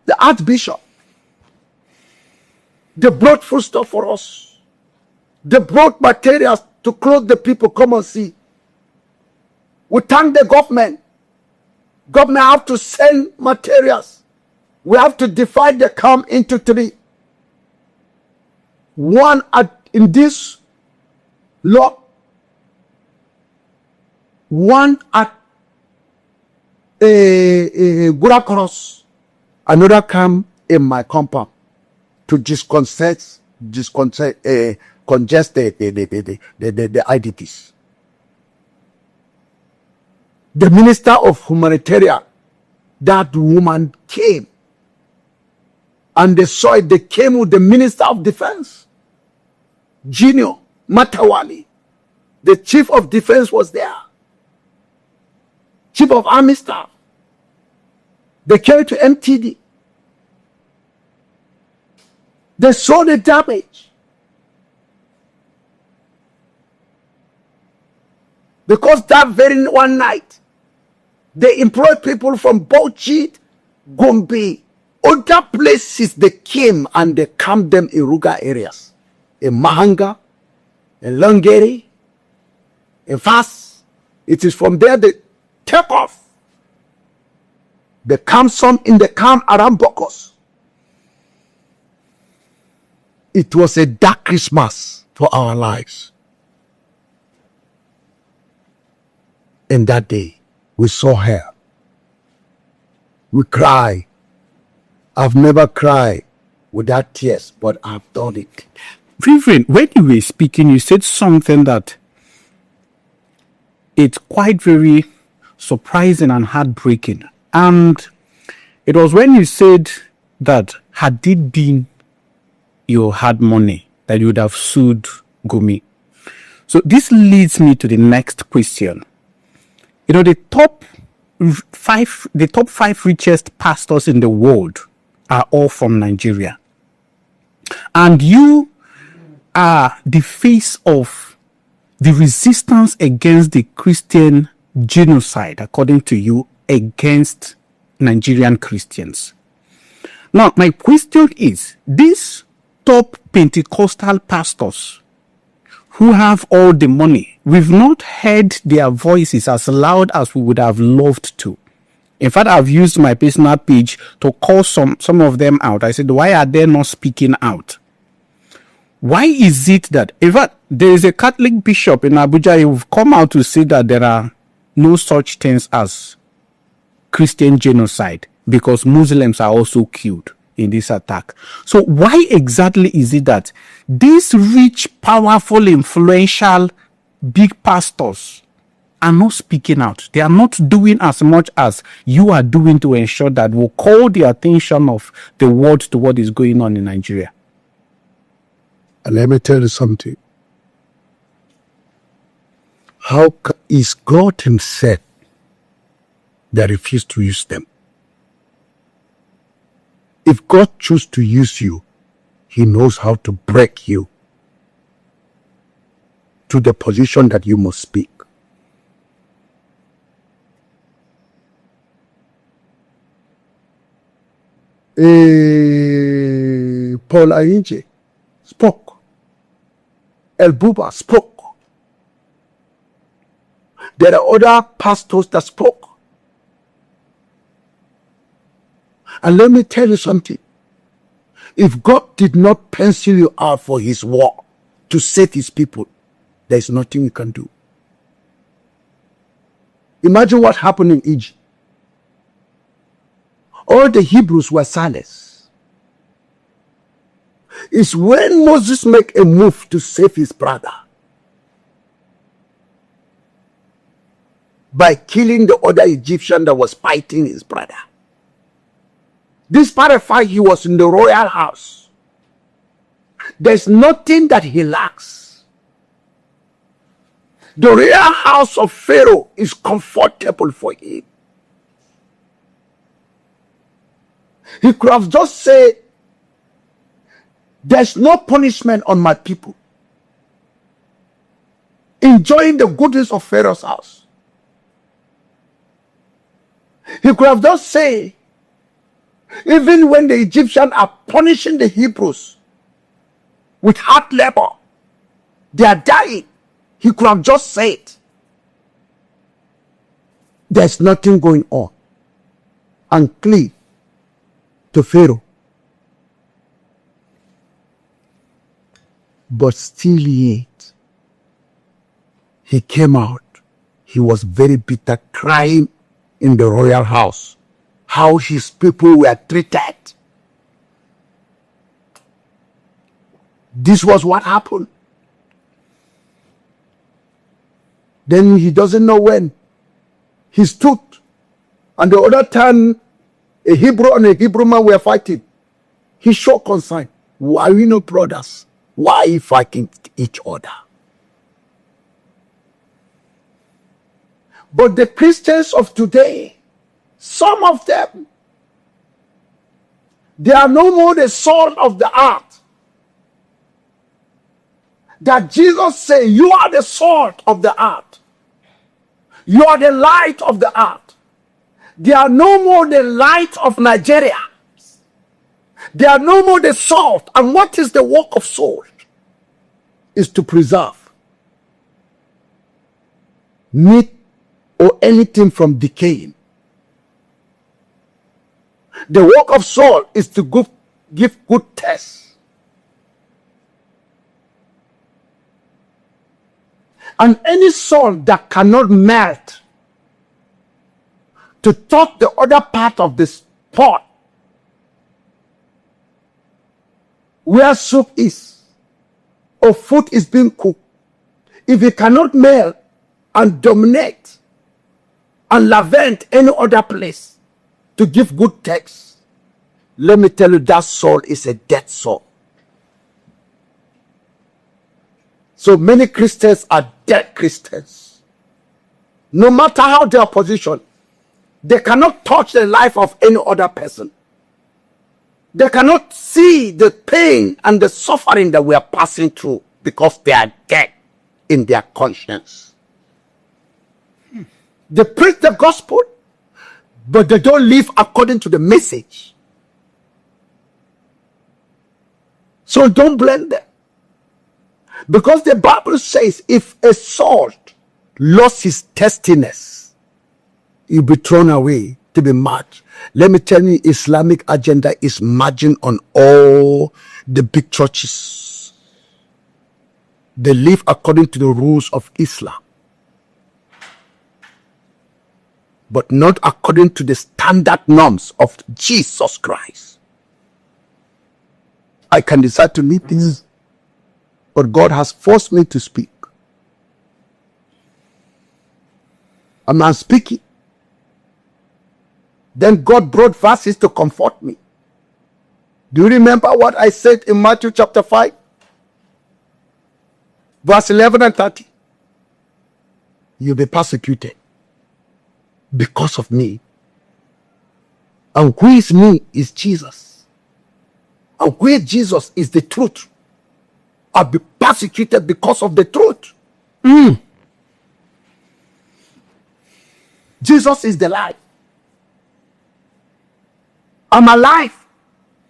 the Archbishop. They brought food stuff for us. They brought materials to clothe the people. Come and see. We thank the government. Government have to send materials We have to divide the camp into three. One in this lot, one at Gura, another camp in my compound to congest the IDPs. The minister of humanitarian, that woman came, and they saw it. They came with the minister of defense, Junior Matawali. The chief of defense was there, chief of army staff. They came to MTD. They saw the damage. Because that very one night, they employed people from Bauchi, Gombe, other places. They came and they camped them in Ruga areas, in Mahanga, in Longeri, in Fas. It is from there they take off. They camp some in the camp around Bokos. It was a dark Christmas for our lives. And that day, we saw her. We cried. I've never cried without tears, but I've done it. Reverend, when you were speaking, you said something that it's quite very surprising and heartbreaking. And it was when you said that had it been you had money, that you would have sued Gumi. So this leads me to the next question. You know, the top five richest pastors in the world are all from Nigeria. And you are the face of the resistance against the Christian genocide, according to you, against Nigerian Christians. Now, my question is, these top Pentecostal pastors who have all the money, we've not heard their voices as loud as we would have loved to. In fact, I've used my personal page to call some of them out. I said, why are they not speaking out? Why is it that, in fact, there is a Catholic bishop in Abuja who've come out to say that there are no such things as Christian genocide because Muslims are also killed in this attack. So why exactly is it that these rich, powerful, influential, big pastors are not speaking out? They are not doing as much as you are doing to ensure that we'll call the attention of the world to what is going on in Nigeria. And let me tell you something. How is God himself that refused to use them? If God chooses to use you, he knows how to break you to the position that you must speak. Paul Ayinje spoke. El Buba spoke. There are other pastors that spoke. And let me tell you something. If God did not pencil you out for his war to save his people, there is nothing you can do. Imagine what happened in Egypt. All the Hebrews were silenced. It's when Moses made a move to save his brother by killing the other Egyptian that was fighting his brother. Despite the fact he was in the royal house, there's nothing that he lacks. The royal house of Pharaoh is comfortable for him. He could have just said, there's no punishment on my people. Enjoying the goodness of Pharaoh's house. He could have just said, even when the Egyptians are punishing the Hebrews with hard labor, they are dying. He could have just said, there's nothing going on. And clean. to Pharaoh. But still yet, he came out. He was very bitter, crying in the royal house, how his people were treated. This was what happened. Then he doesn't know when. He stood, and the other time, a Hebrew and a Hebrew man were fighting. He showed concern. Why are we not brothers? Why are you fighting each other? But the Christians of today, some of them, they are no more the salt of the earth. That Jesus said, you are the salt of the earth. You are the light of the earth. They are no more the light of Nigeria. They are no more the salt. And what is the work of salt? Is to preserve meat or anything from decaying. The work of salt is to give good taste. And any salt that cannot melt to touch the other part of this pot where soup is or food is being cooked, if it cannot melt and dominate and lavent any other place to give good taste, let me tell you, that salt is a dead salt. So many Christians are dead Christians. No matter how their position, they cannot touch the life of any other person. They cannot see the pain and the suffering that we are passing through because they are dead in their conscience. They preach the gospel, but they don't live according to the message. So don't blame them. Because the Bible says if a salt lost his tastiness, he'll be thrown away to be marked. Let me tell you, Islamic agenda is marching on all the big churches. They live according to the rules of Islam, but not according to the standard norms of Jesus Christ. I can decide to leave this, but God has forced me to speak. I'm not speaking. Then God brought verses to comfort me. Do you remember what I said in Matthew chapter 5? Verse 11 and 30. You'll be persecuted because of me. And who is me is Jesus. And where Jesus is the truth. I'll be persecuted because of the truth. Jesus is the life. I'm alive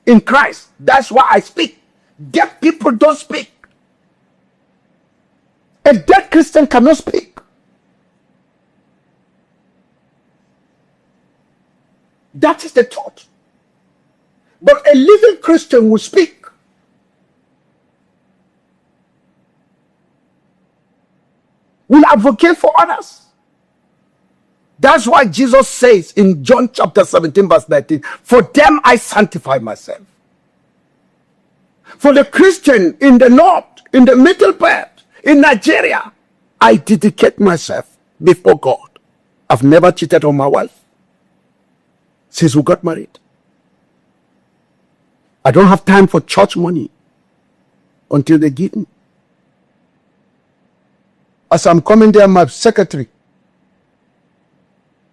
in Christ. That's why I speak. Dead people don't speak. A dead Christian cannot speak. That is the thought. But a living Christian will speak. Will advocate for others. That's why Jesus says in John chapter 17 verse 19, for them I sanctify myself. For the Christian in the north, in the middle belt, in Nigeria, I dedicate myself before God. I've never cheated on my wife since we got married. I don't have time for church money until they give me. As I'm coming there, my secretary,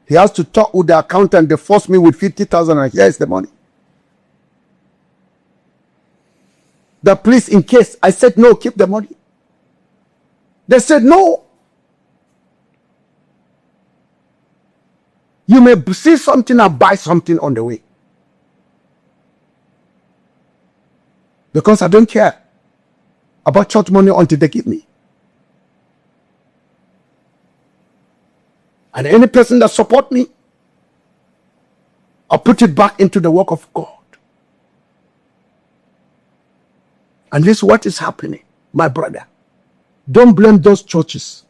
he has to talk with the accountant. They forced me with 50,000 and here is the money. That please, in case. I said, no, keep the money. They said, no. You may see something and buy something on the way. Because I don't care about church money until they give me. And any person that support me, I'll put it back into the work of God. And this is what is happening, my brother. Don't blame those churches.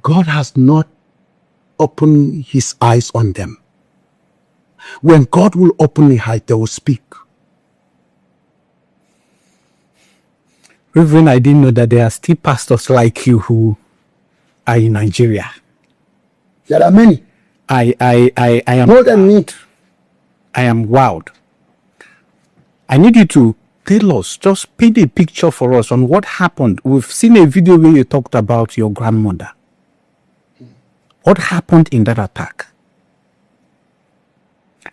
God has not opened his eyes on them. When God will open his eyes, they will speak. Reverend, I didn't know that there are still pastors like you who are in Nigeria. There are many. I am More than me. I am wowed. I need you to tell us, just paint a picture for us on what happened. We've seen a video where you talked about your grandmother. What happened in that attack?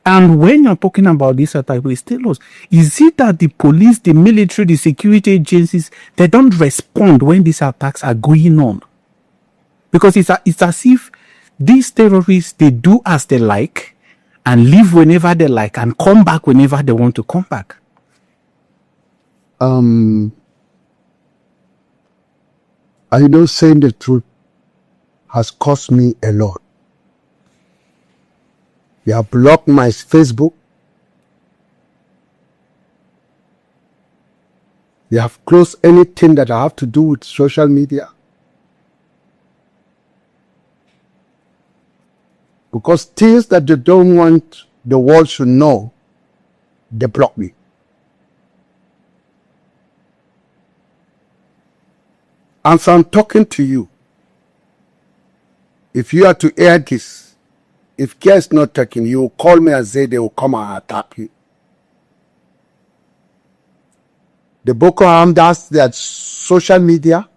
And when you're talking about this attack, please tell us, is it that the police, the military, the security agencies, they don't respond when these attacks are going on? Because it's as if these terrorists, they do as they like and leave whenever they like and come back whenever they want to come back. I know saying the truth has cost me a lot. They have blocked my Facebook. They have closed anything that I have to do with social media. Because things that they don't want the world should know, they block me. And so I'm talking to you. If you are to hear this, if care is not taken, you will call me and say they will come and attack you. The Boko Haram does their social media.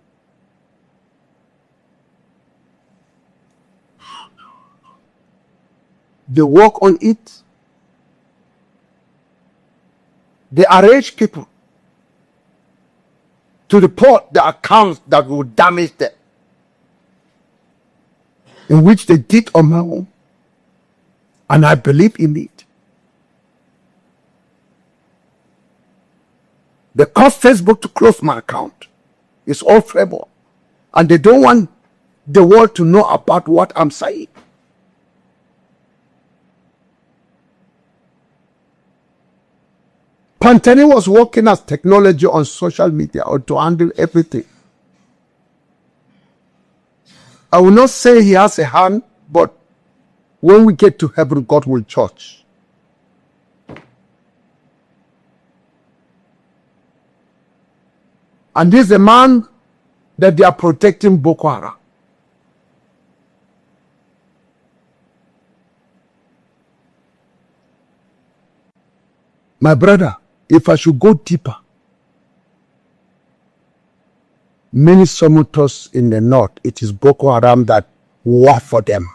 They work on it. They arrange people to report the accounts that will damage them, in which they did on my own. And I believe in it. They caused Facebook to close my account. It's all trouble. And they don't want the world to know about what I'm saying. Pantani was working as technology on social media or to handle everything. I will not say he has a hand, but when we get to heaven, God will judge. And this is the man that they are protecting Boko Haram. My brother, if I should go deeper, many Somotos in the north, it is Boko Haram that war for them.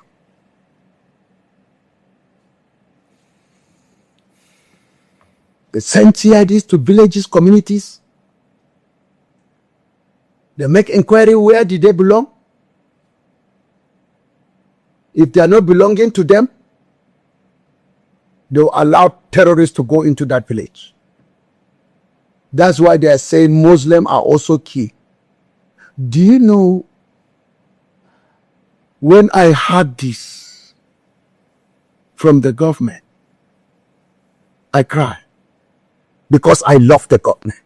They send CIDs to villages, communities. They make inquiry where did they belong. If they are not belonging to them, they will allow terrorists to go into that village. That's why they are saying Muslims are also key. Do you know, when I heard this from the government, I cried because I love the government.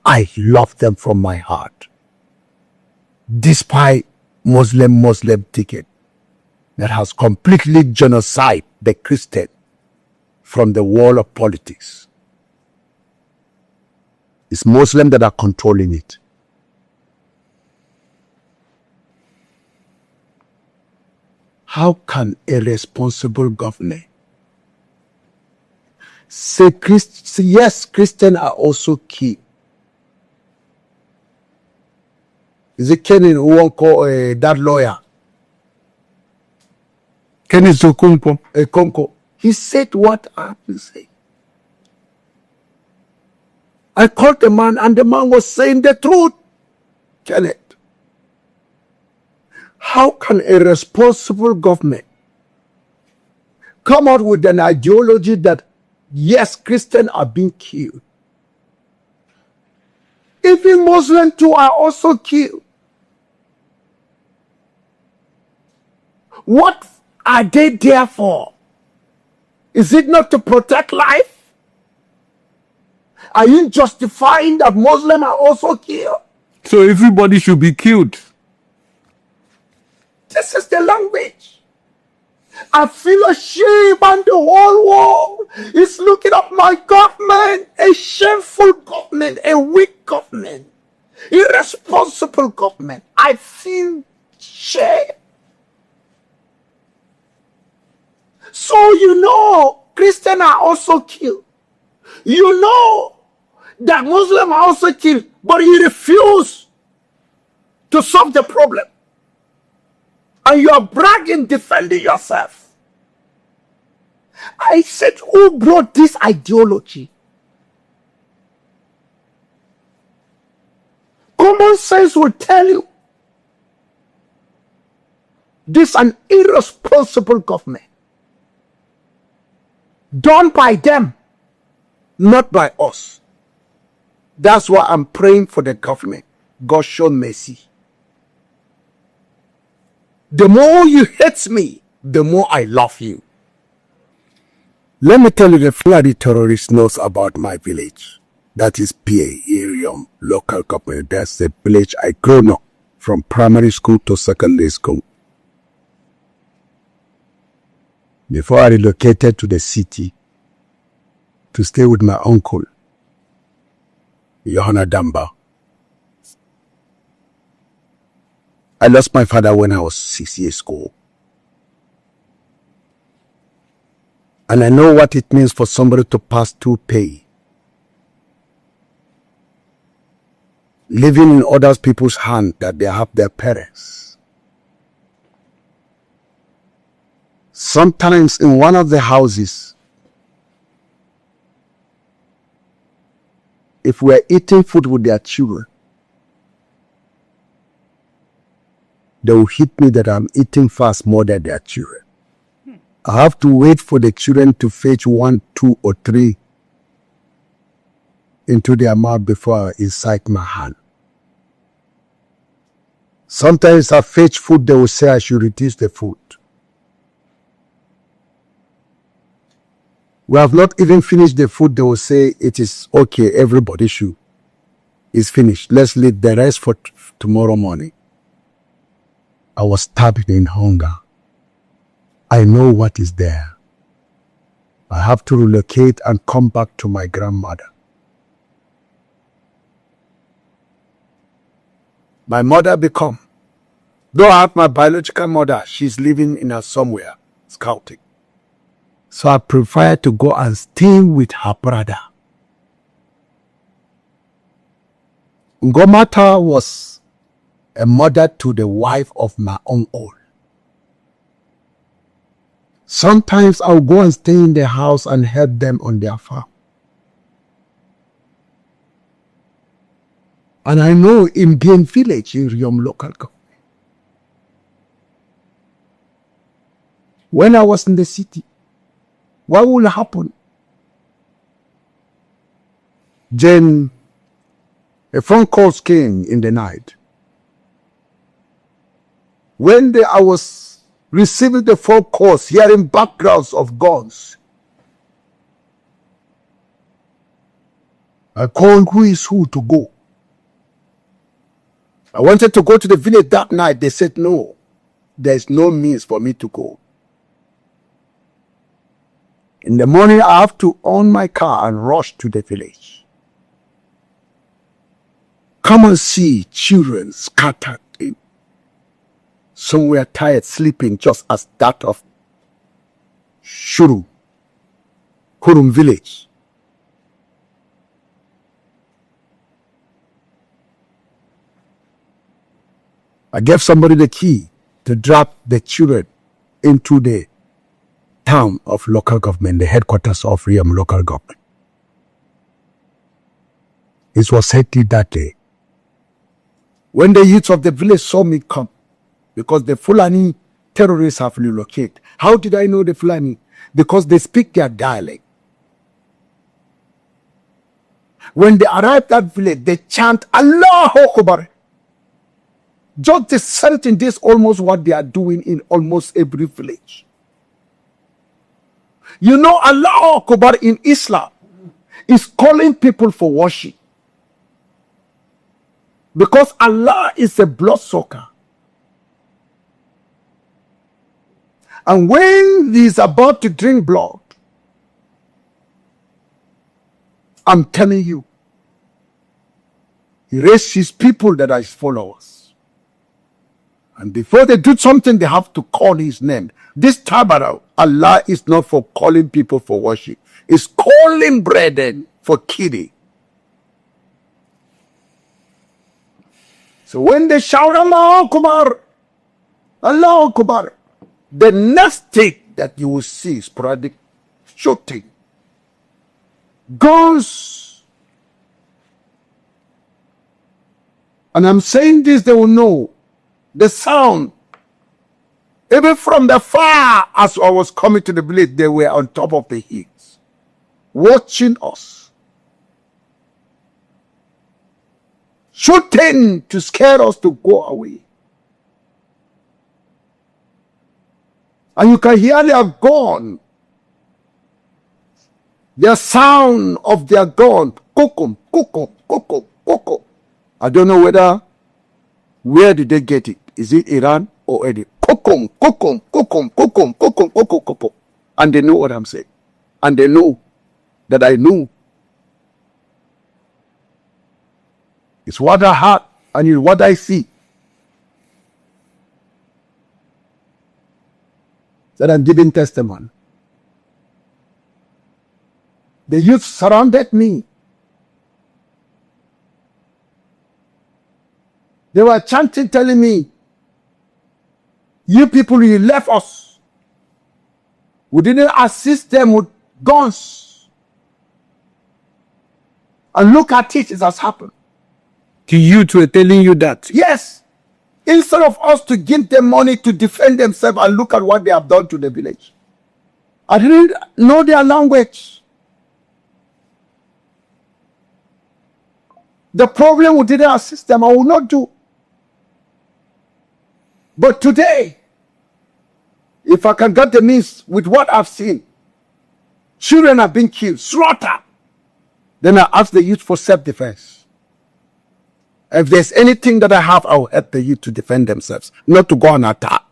I love them from my heart. Despite Muslim ticket that has completely genocide the Christian from the world of politics. It's Muslims that are controlling it. How can a responsible government say yes, Christians are also key? Is it Kenny who won't call that lawyer? Kenny Zokumpo. Konko. He said what I have to say. I called the man and the man was saying the truth. Kenneth, how can a responsible government come out with an ideology that yes, Christians are being killed? Even Muslims too are also killed. What are they there for? Is it not to protect life? Are you justifying that Muslims are also killed? So everybody should be killed. This is the language. I feel ashamed, and the whole world is looking at my government, a shameful government, a weak government, irresponsible government. I feel shame. So you know, Christians are also killed. You know that Muslims are also killed, but you refuse to solve the problem. And you are bragging, defending yourself. I said, who brought this ideology? Common sense will tell you this is an irresponsible government done by them, not by us. That's why I'm praying for the government. God show mercy. The more you hate me, the more I love you. Let me tell you, the Fulani terrorist knows about my village. That is PA, Irium, local government. That's the village I grew up from primary school to secondary school. Before I relocated to the city to stay with my uncle, Yohana Damba. I lost my father when I was 6 years old. And I know what it means for somebody to pass through pain. Living in other people's hands that they have their parents. Sometimes in one of the houses, if we're eating food with their children, they will hit me that I'm eating fast more than their children. I have to wait for the children to fetch 1, 2, or 3 into their mouth before I incite my hand. Sometimes I fetch food, they will say I should reduce the food. We have not even finished the food, they will say it is okay, everybody should. It's finished. Let's leave the rest for tomorrow morning. I was starving in hunger. I know what is there. I have to relocate and come back to my grandmother. My mother become. Though I have my biological mother, she's living in somewhere, scouting. So I prefer to go and stay with her brother. Ngomata was a mother to the wife of my uncle. Sometimes I'll go and stay in their house and help them on their farm. And I know in Bien village, in Riom local government, when I was in the city, what will happen? Then a phone call came in the night. When I was receiving the phone calls, hearing backgrounds of guns, I called who is who to go. I wanted to go to the village that night. They said, no, there's no means for me to go. In the morning, I have to own my car and rush to the village. Come and see children scattered in. Some were tired, sleeping just as that of Hurum village. I gave somebody the key to drop the children into the town of local government, the headquarters of Riam local government. It was hectic that day. When the youth of the village saw me come, because the Fulani terrorists have relocated. How did I know the Fulani? Because they speak their dialect. When they arrived at village, they chant Allahu Akbar. Just the certain this almost what they are doing in almost every village. You know, Allah Akbar in Islam is calling people for worship. Because Allah is a bloodsucker. And when he is about to drink blood, I'm telling you, he raised his people that are his followers. And before they do something, they have to call his name. This time around, Allah is not for calling people for worship. It's calling brethren for killing. So when they shout, Allah Akbar, Allah Akbar, the next thing that you will see is sporadic shooting, guns. And I'm saying this, they will know the sound. Even from the far, as I was coming to the village, they were on top of the hills, watching us, shooting to scare us to go away. And you can hear they have gone. The sound of their gun, kokum, kokum, kokum, kokum. I don't know where did they get it? Is it Iran or Eddie? Kokum, kokum, kokum, kokum, kokum, kokum, kokum. And they know what I'm saying. And they know that I know. It's what I heard and it's what I see. That I'm giving testimony. The youth surrounded me. They were chanting, telling me, you people, you left us. We didn't assist them with guns. And look at it has happened. To you, to telling you that. Yes. Instead of us to give them money to defend themselves, and look at what they have done to the village. I didn't know their language. The problem we didn't assist them, I will not do. But today, if I can get the means with what I've seen, children have been killed, slaughtered, then I ask the youth for self-defense. If there's anything that I have, I will help the youth to defend themselves, not to go and attack.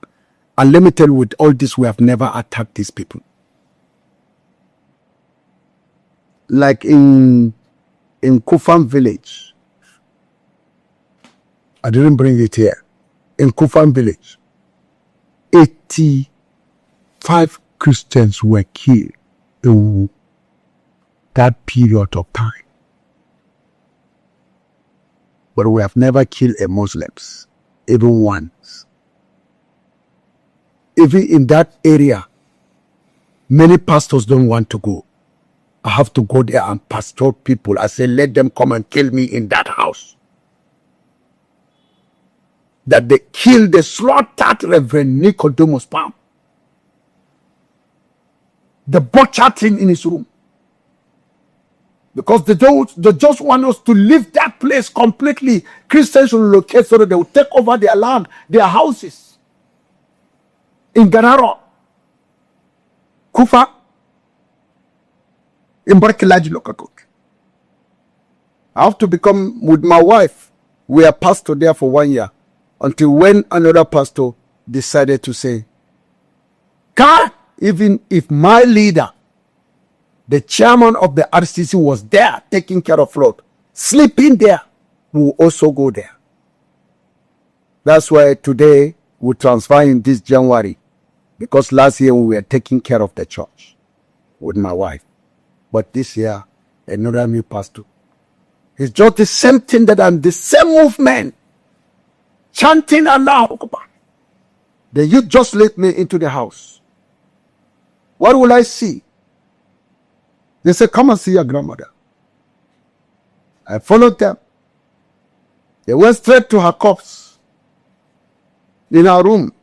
And let me tell you, with all this, we have never attacked these people. Like in Kufan village, I didn't bring it here. In Kufan village, 85 Christians were killed in that period of time. But we have never killed a Muslims, even once. Even in that area, many pastors don't want to go. I have to go there and pastor people. I say, let them come and kill me in that house. That they killed, they slaughtered Reverend Nicodemus Palm. They butchered him in his room. Because they just want us to leave that place completely. Christians will locate so that they will take over their land, their houses. In Ganaro, Kufa, in Barkilaji Lokakok. I have to become with my wife. We are pastor there for 1 year. Until when another pastor decided to say, God, even if my leader, the chairman of the RCC, was there taking care of flood, sleeping there, we will also go there. That's why today we transfer in this January, because last year we were taking care of the church with my wife. But this year, another new pastor. It's just the same thing, that I'm the same movement, chanting Allah Akbar. The youth just let me into the house. What will I see? They said, come and see your grandmother. I followed them. They went straight to her corpse in her room.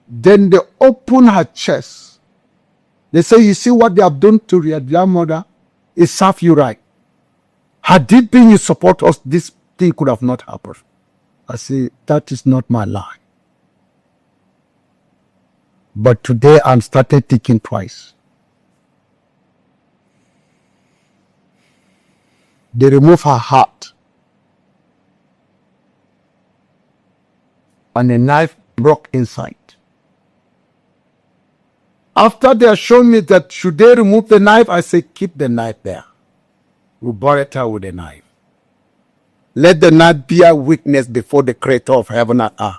Then they opened her chest. They say, you see what they have done to your grandmother? It serves you right. Had it been you support us, this thing could have not happened. I say, that is not my line. But today I'm started thinking twice. They remove her heart. And a knife broke inside. After they are showing me that should they remove the knife, I say keep the knife there. We buried her with a knife. Let the knife be a witness before the Creator of heaven and earth.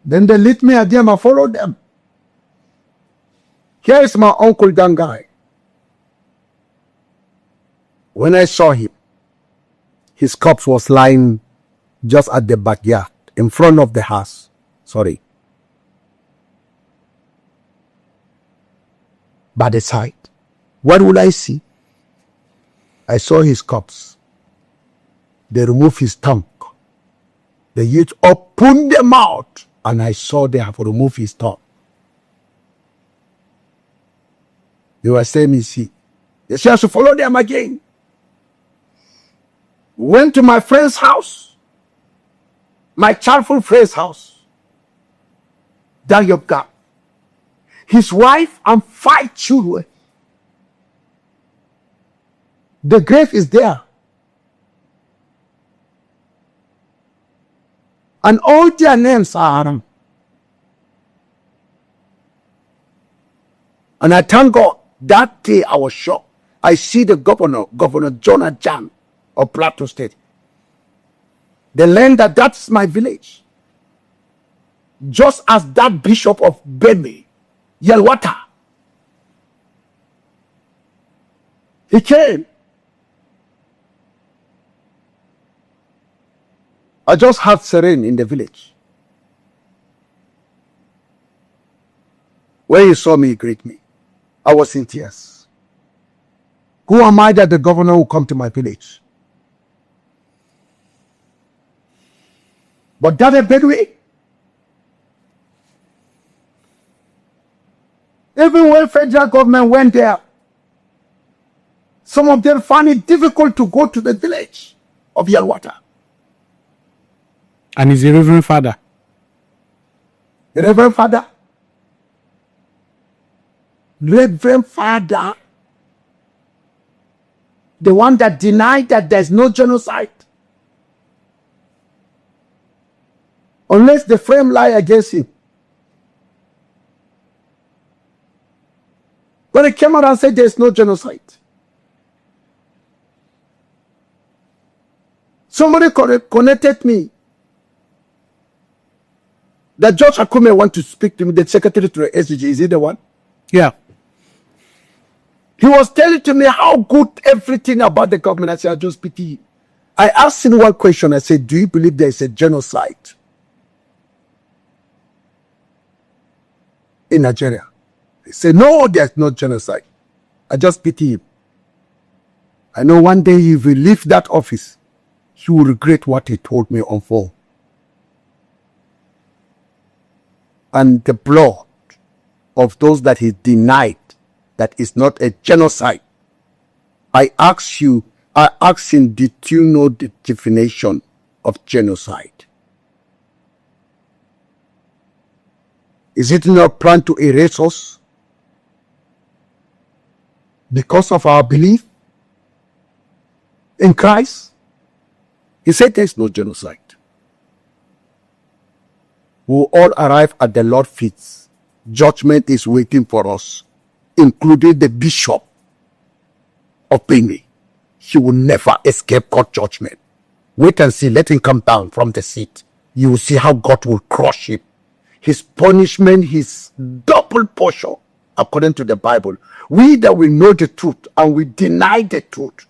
Then they lead me at them, I follow them. Here is my uncle, that guy. When I saw him, his corpse was lying just at the backyard, in front of the house. Sorry. By the side. What will I see? I saw his corpse. They removed his tongue. They used open the mouth, and I saw they have removed his tongue. They were saying, me see. They said I should follow them again. Went to my friend's house, my childhood friend's house. Dachomo. His wife and 5 children. The grave is there. And all their names are around. And I thank God, that day I was shocked. I see the Governor Jonah Jam of Plateau State. They learned that that's my village. Just as that Bishop of Benue, Yelwata, he came. I just had serene in the village. When he saw me, he greeted me. I was in tears. Who am I that the governor will come to my village? But that a Bedouin. Even when federal government went there, some of them found it difficult to go to the village of Yelwata. And he's a Reverend Father. The Reverend Father. Reverend Father. The one that denied that there's no genocide. Unless the frame lie against him. But he came out and said there's no genocide. Somebody connected me that George Akume want to speak to me, the secretary to the SDG. Is he the one? Yeah. He was telling to me how good everything about the government. I said, I just pity you. I asked him one question. I said, do you believe there is a genocide in Nigeria? He said, no, there's no genocide. I just pity him. I know one day he will leave that office. He will regret what he told me on phone. And the blood of those that he denied that is not a genocide. I ask him, did you know the definition of genocide? Is it not planned to erase us because of our belief in Christ? He said there's no genocide. We'll all arrive at the Lord's feet. Judgment is waiting for us, including the Bishop of Benue. He will never escape God's judgment. Wait and see. Let him come down from the seat. You will see how God will crush him. His punishment, his double portion, according to the Bible. We that we know the truth and we deny the truth.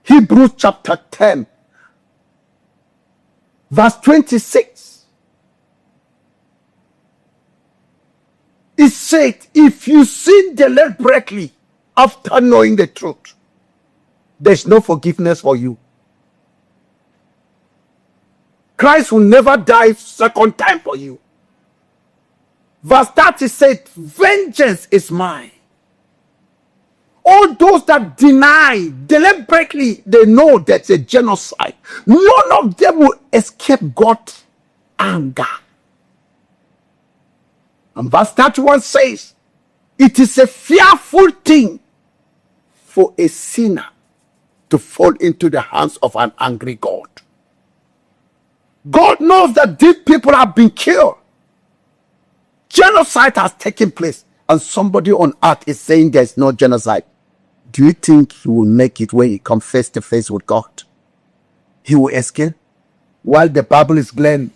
Hebrews chapter 10, verse 26. It said, if you sin deliberately after knowing the truth, there's no forgiveness for you. Christ will never die second time for you. Verse 30 said, vengeance is mine. All those that deny deliberately, they know that's a genocide. None of them will escape God anger. And verse 31 says, it is a fearful thing for a sinner to fall into the hands of an angry God. God knows that these people have been killed. Genocide has taken place, and somebody on earth is saying there's no genocide. Do you think he will make it when he comes face to face with God? He will escape? While the Bible is clear,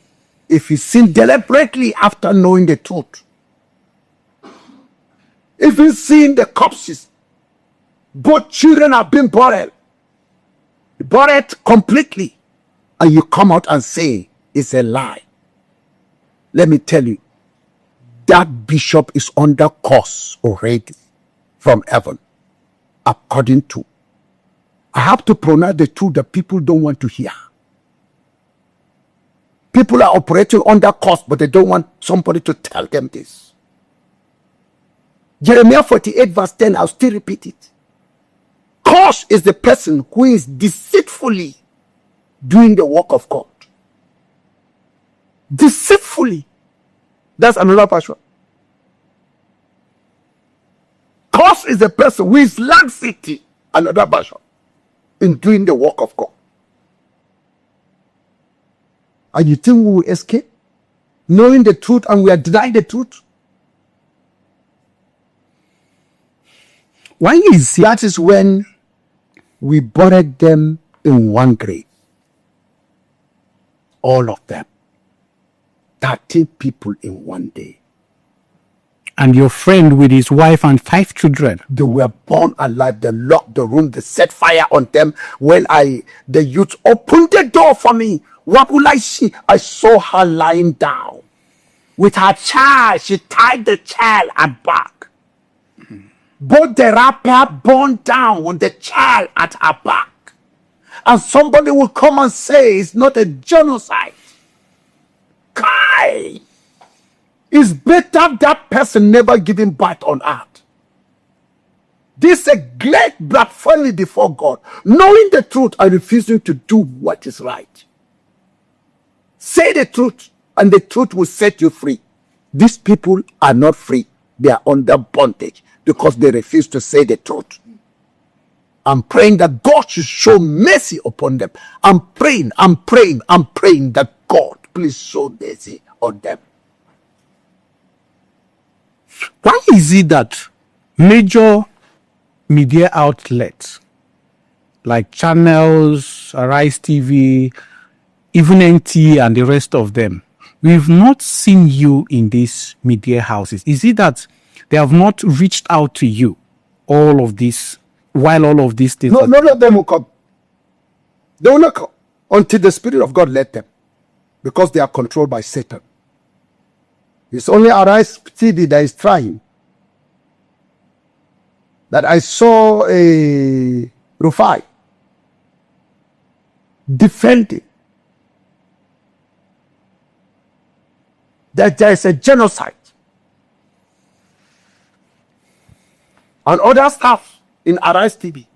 if he sinned deliberately after knowing the truth, if he's seen the corpses, both children have been buried completely, and you come out and say it's a lie, let me tell you, that bishop is under curse already from heaven. According to, I have to pronounce the truth that people don't want to hear. People are operating under curse, but they don't want somebody to tell them this. Jeremiah 48 verse 10, I'll still repeat it. Curse is the person who is deceitfully doing the work of God. Deceitfully. That's another version. Curse is the person who is laxity, another version, in doing the work of God. And you think we will escape? Knowing the truth and we are denying the truth? Why is it? That is when we buried them in one grave. All of them. 13 people in one day. And your friend with his wife and 5 children. They were born alive. They locked the room. They set fire on them. When the youth opened the door for me, what will I see? I saw her lying down with her child. She tied the child at back. Both the wrapper burned down with the child at her back. And somebody will come and say it's not a genocide. Kai! It's better that person never giving birth on earth. This is a great blasphemy before God. Knowing the truth and refusing to do what is right. Say the truth and the truth will set you free. These people are not free. They are under bondage because they refuse to say the truth. I'm praying that God should show mercy upon them. I'm praying that God, please show mercy on them. Why is it that major media outlets like channels, Arise TV, even NT and the rest of them, we've not seen you in these media houses? Is it that they have not reached out to you all of this, while all of these things? No, none of them will come. They will not come until the Spirit of God led them, because they are controlled by Satan. It's only Arise TV that is trying. That I saw a Rufai defending that there is a genocide. And other staff in Arise TV.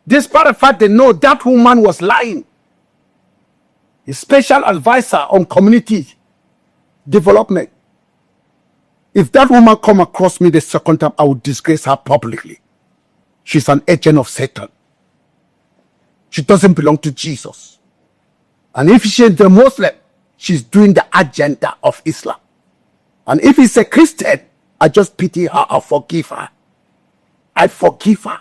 Despite the fact they know that woman was lying. A special advisor on community development. If that woman come across me the second time, I would disgrace her publicly. She's an agent of Satan. She doesn't belong to Jesus. And if she's a Muslim, she's doing the agenda of Islam. And if he's a Christian, I just pity her, I forgive her. I forgive her.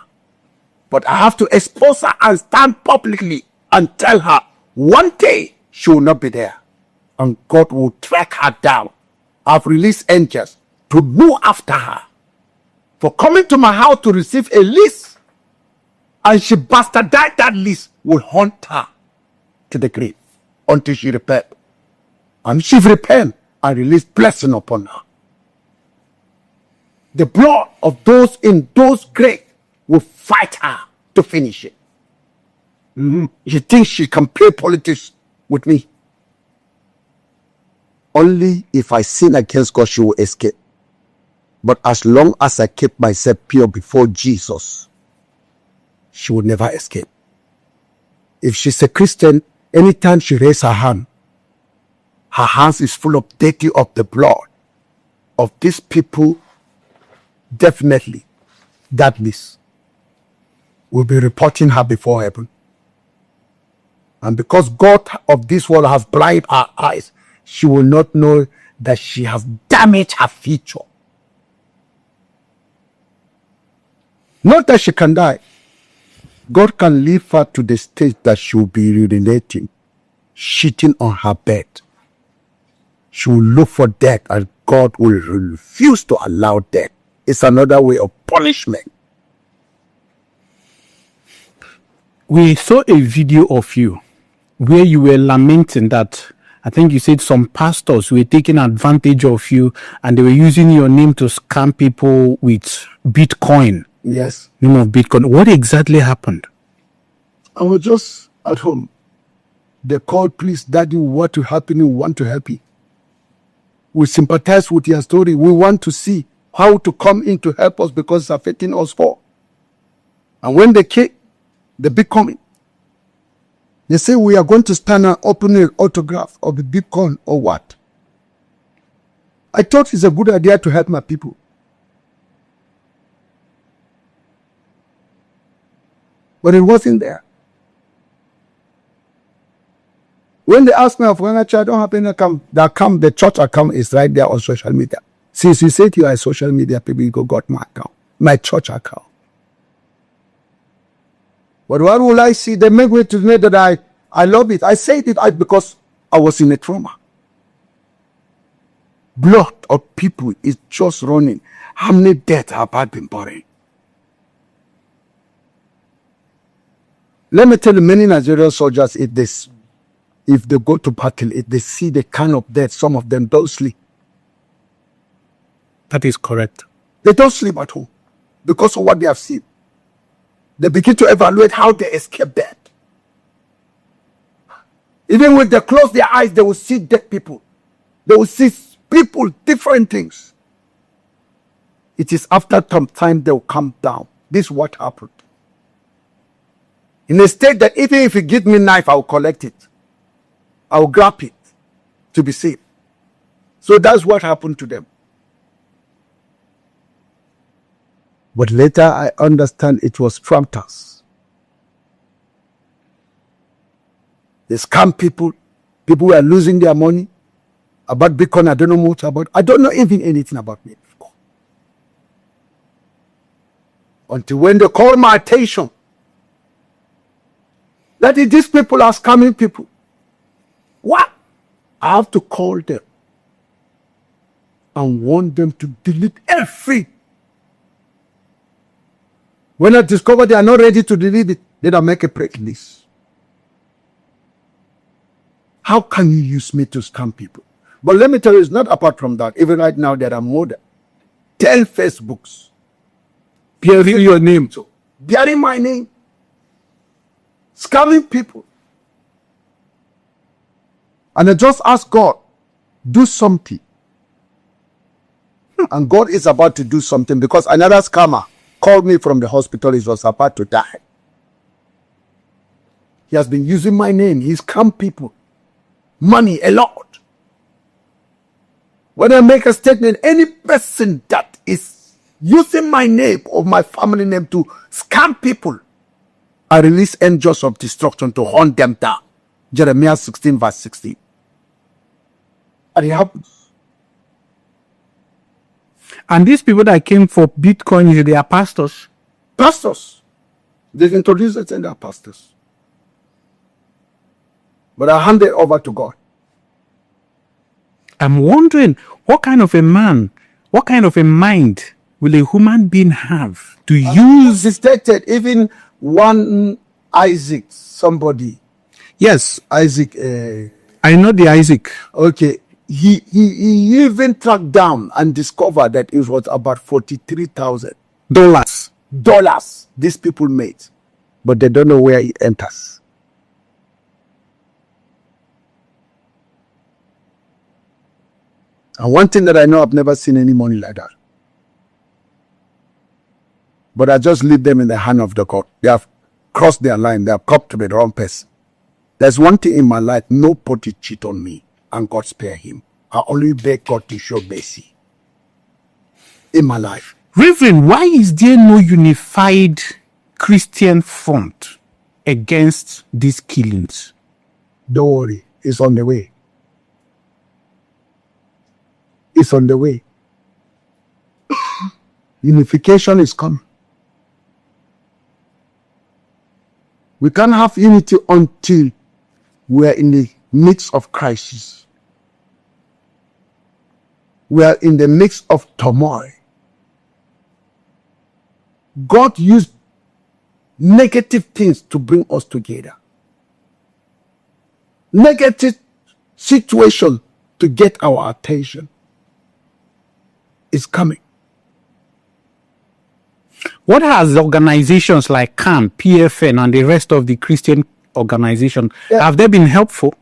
But I have to expose her and stand publicly and tell her one day she will not be there. And God will track her down. I've released angels to go after her for coming to my house to receive a list. And she bastardized that list, will haunt her to the grave until she repent. And she repent and release blessing upon her. The blood of those in those graves will fight her to finish it. You think she can play politics with me? Only if I sin against God, she will escape. But as long as I keep myself pure before Jesus, she will never escape. If she's a Christian, Anytime she raises her hand, her hands is full of dirty of the blood of these people. Definitely, that list will be reporting her before heaven. And because God of this world has blinded her eyes, she will not know that she has damaged her future. Not that she can die. God can leave her to the stage that she will be urinating, shitting on her bed. She will look for death, and God will refuse to allow death. It's another way of punishment. We saw a video of you where you were lamenting that I think you said some pastors were taking advantage of you and they were using your name to scam people with Bitcoin. Yes. Name of Bitcoin. What exactly happened? I was just at home. They called, please, Daddy, what will happen? We want to help you. We sympathize with your story. We want to see how to come in to help us because it's affecting us all. And when they came, the Bitcoin, they say we are going to stand and open an autograph of the Bitcoin or what? I thought it's a good idea to help my people. But it wasn't there. When they ask me of when I don't have any account, the church account is right there on social media. Since you said you are a social media people, you got my account, my church account. But what will I see? They make me to know that I love it. I said it because I was in a trauma. Blood of people is just running. How many deaths have I been buried? Let me tell you, many Nigerian soldiers, if they go to battle, if they see the kind of death, some of them don't sleep. That is correct. They don't sleep at home because of what they have seen. They begin to evaluate how they escape death. Even when they close their eyes, they will see dead people. They will see people, different things. It is after some time they will come down. This is what happened. In a state that even if you give me a knife, I will collect it. I will grab it to be safe. So that's what happened to them. But later I understand it was fraudsters. They scam people. People were losing their money. About Bitcoin, I don't know much about. I don't know even anything about Bitcoin. Until when they called my attention that these people are scamming people. What? I have to call them and want them to delete every. When I discover they are not ready to delete it, then I make a press list. How can you use me to scam people? But let me tell you, it's not apart from that. Even right now, there are more than 10 Facebooks bearing your name. So, bearing my name. Scamming people. And I just ask God, do something. And God is about to do something because another scammer called me from the hospital. He was about to die. He has been using my name. He's scammed people. Money, a lot. When I make a statement, any person that is using my name or my family name to scam people, I release angels of destruction to hunt them down. Jeremiah 16 verse 16. And it happens. And these people that came for Bitcoin, they are pastors. Pastors. They introduce it and they are pastors. But I hand it over to God. I'm wondering what kind of a man, what kind of a mind will a human being have to use? Suspected even one Isaac, somebody. Yes, Isaac. I know the Isaac. Okay. He even tracked down and discovered that it was about $43,000 these people made. But they don't know where it enters. And one thing that I know, I've never seen any money like that. But I just leave them in the hand of the God. They have crossed their line. They have come to the wrong person. There's one thing in my life, nobody cheat on me and God spare him. I only beg God to show mercy in my life. Reverend, why is there no unified Christian front against these killings? Don't worry, it's on the way. It's on the way. Unification is coming. We can't have unity until we're in the midst of crisis. We are in the midst of turmoil. God used negative things to bring us together. Negative situation to get our attention is coming. What has organizations like CAN, PFN, and the rest of the Christian organization, have they been helpful?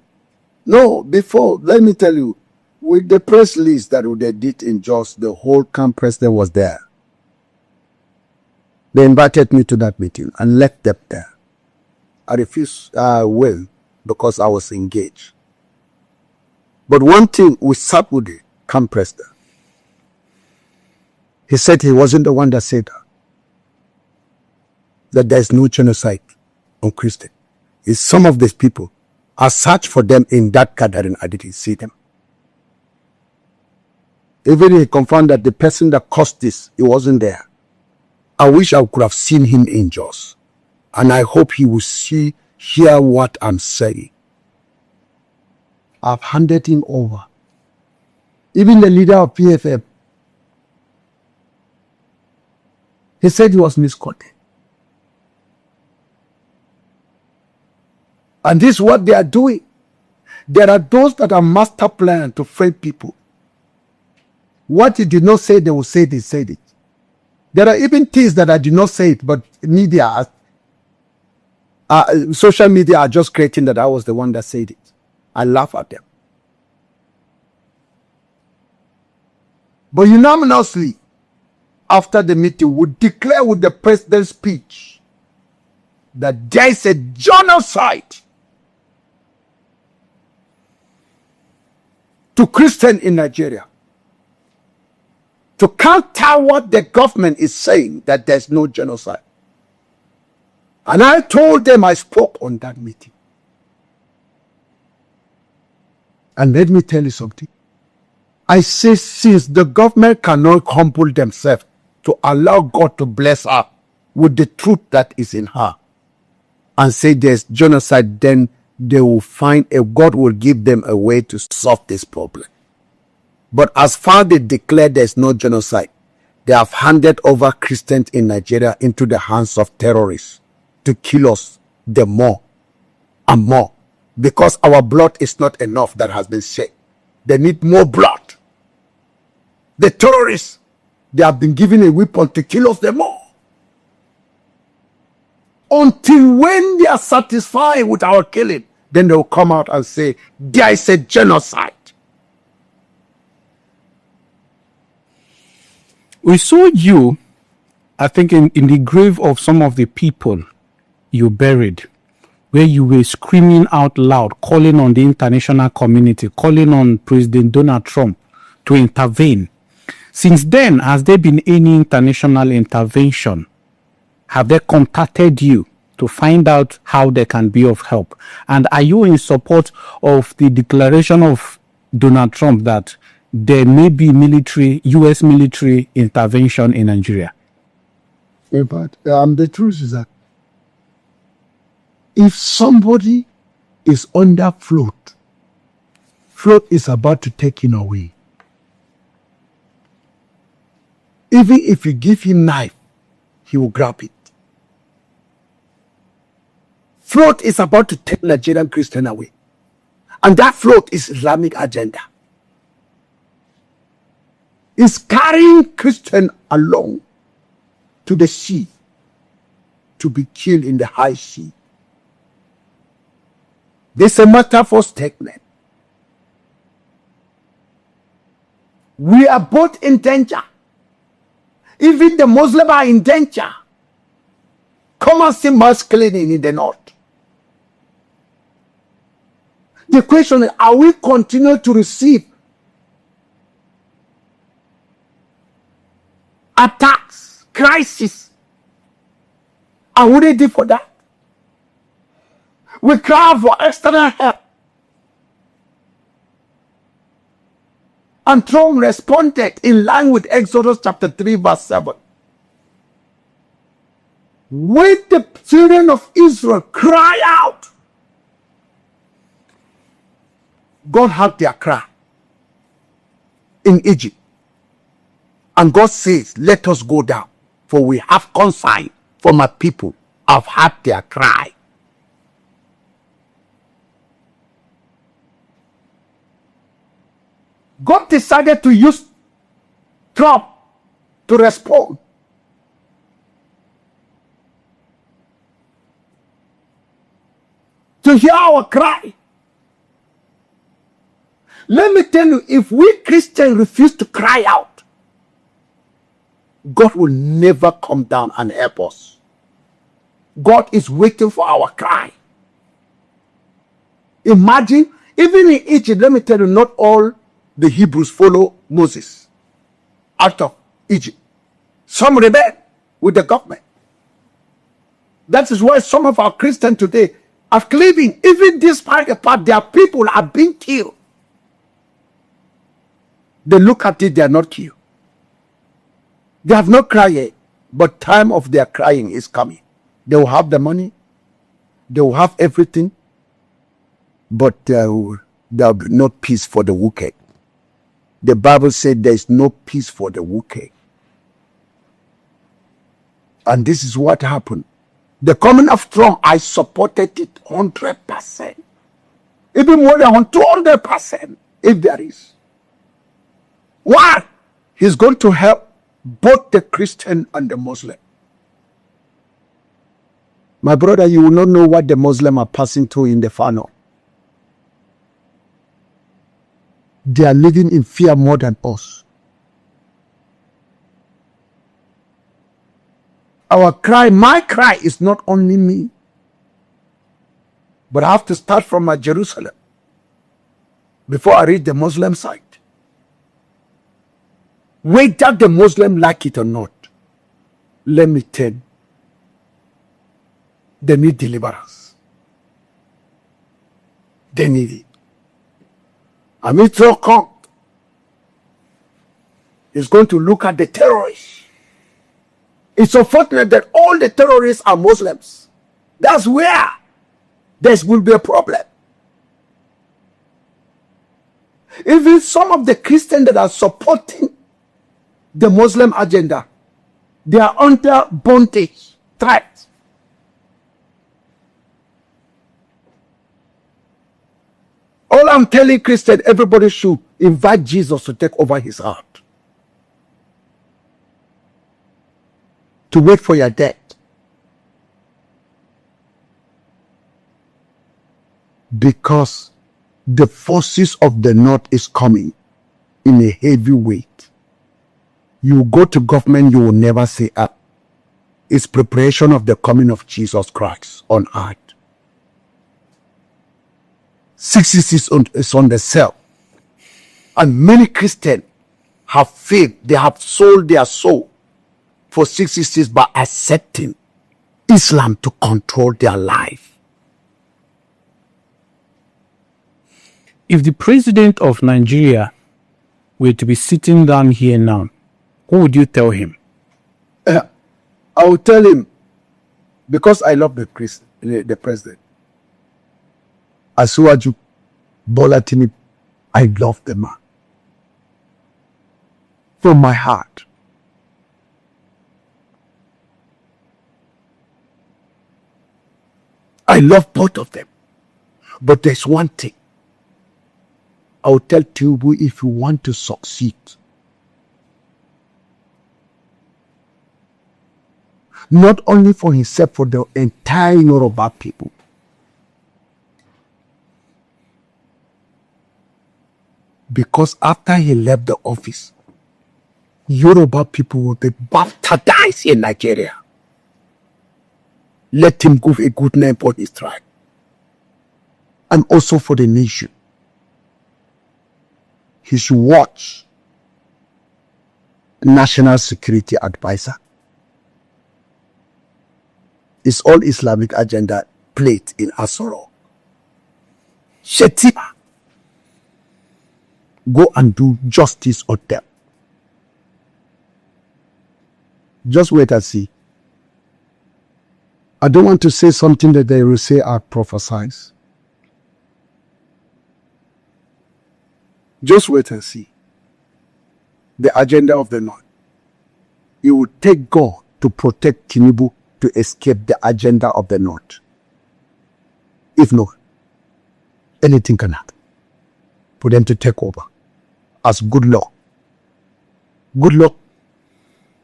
No, before, let me tell you, with the press list that they did in Jos, the whole camp president was there. They invited me to that meeting and left them there. I refused, because I was engaged. But one thing, we sat with the camp president. He said he wasn't the one that said that there's no genocide on Christians. It's some of these people. I searched for them in that gathering. I didn't see them. Even he confirmed that the person that caused this, he wasn't there. I wish I could have seen him in Jos. And I hope he will hear what I'm saying. I've handed him over. Even the leader of PFM, he said he was misquoted. And this is what they are doing. There are those that are master plan to frame people. What he did not say, they will say they said it. There are even things that I did not say it, but media, social media are just creating that I was the one that said it. I laugh at them. But unanimously, after the meeting, we declare with the president's speech that there is a genocide to Christians in Nigeria. To counter what the government is saying, that there's no genocide. And I told them, I spoke on that meeting. And let me tell you something. I say, since the government cannot humble themselves to allow God to bless her with the truth that is in her and say there's genocide, then they will find God will give them a way to solve this problem. But as far as they declare there's no genocide, they have handed over Christians in Nigeria into the hands of terrorists to kill us the more and more. Because our blood is not enough that has been shed. They need more blood. The terrorists, they have been given a weapon to kill us the more. Until when they are satisfied with our killing, then they will come out and say, there is a genocide. We saw you, I think, in the grave of some of the people you buried, where you were screaming out loud, calling on the international community, calling on President Donald Trump to intervene. Since then, has there been any international intervention? Have they contacted you to find out how they can be of help? And are you in support of the declaration of Donald Trump that there may be U.S. military intervention in Nigeria? But the truth is that if somebody is under float is about to take him away. Even if you give him knife, he will grab it. Float is about to take Nigerian Christian away. And that float is Islamic agenda. Is carrying Christian along to the sea to be killed in the high sea. This is a metaphor statement. We are both in danger. Even the Muslims are in danger. Come and see mass cleaning in the north. The question is, are we continue to receive attacks, crisis? Are we ready for that? We cry for external help. And Trump responded in line with Exodus chapter 3 verse 7. When the children of Israel cry out, God heard their cry in Egypt. And God says, let us go down, for we have consigned for my people. I've heard their cry. God decided to use Trump to respond. To hear our cry. Let me tell you, if we Christians refuse to cry out, God will never come down and help us. God is waiting for our cry. Imagine, even in Egypt, let me tell you, not all the Hebrews follow Moses out of Egypt. Some rebel with the government. That is why some of our Christians today are claiming, even despite the fact their people are being killed, they look at it, they are not killed. They have not cried yet, but time of their crying is coming. They will have the money, they will have everything, but there will be no peace for the wicked. The Bible said there is no peace for the wicked. And this is what happened. The coming of Trump, I supported it 100%. Even more than 200%, if there is. Why? He's going to help both the Christian and the Muslim. My brother, you will not know what the Muslims are passing through in the far north. They are living in fear more than us. Our cry, my cry is not only me, but I have to start from my Jerusalem before I reach the Muslim side. Whether the Muslim like it or not, let me tell you, they need deliverance. They need it. I mean, Trump is going to look at the terrorists. It's unfortunate that all the terrorists are Muslims. That's where there will be a problem. Even some of the Christians that are supporting the Muslim agenda, they are under bondage, threat. All I'm telling Christians, everybody should invite Jesus to take over his heart. To wait for your death. Because the forces of the north is coming in a heavy weight. You go to government, you will never say up. It's preparation of the coming of Jesus Christ on earth. 66 is on the cell. And many Christians have faith. They have sold their soul for 66 by accepting Islam to control their life. If the president of Nigeria were to be sitting down here now, what would you tell him? I will tell him, because I love the president. Asiwaju Bola Tinubu, I love the man. From my heart. I love both of them. But there's one thing. I will tell Tinubu, if you want to succeed, not only for himself, for the entire Yoruba people. Because after he left the office, Yoruba people will be baptized in Nigeria. Let him give a good name for his tribe. and also for the nation. He should watch National Security Advisor. It's all Islamic agenda plate in Asoro. Shetima, go and do justice on them. Just wait and see. I don't want to say something that they will say I prophesize. Just wait and see. The agenda of the Lord. It will take God to protect Tinubu to escape the agenda of the North. If not, anything can happen for them to take over as good luck. Good luck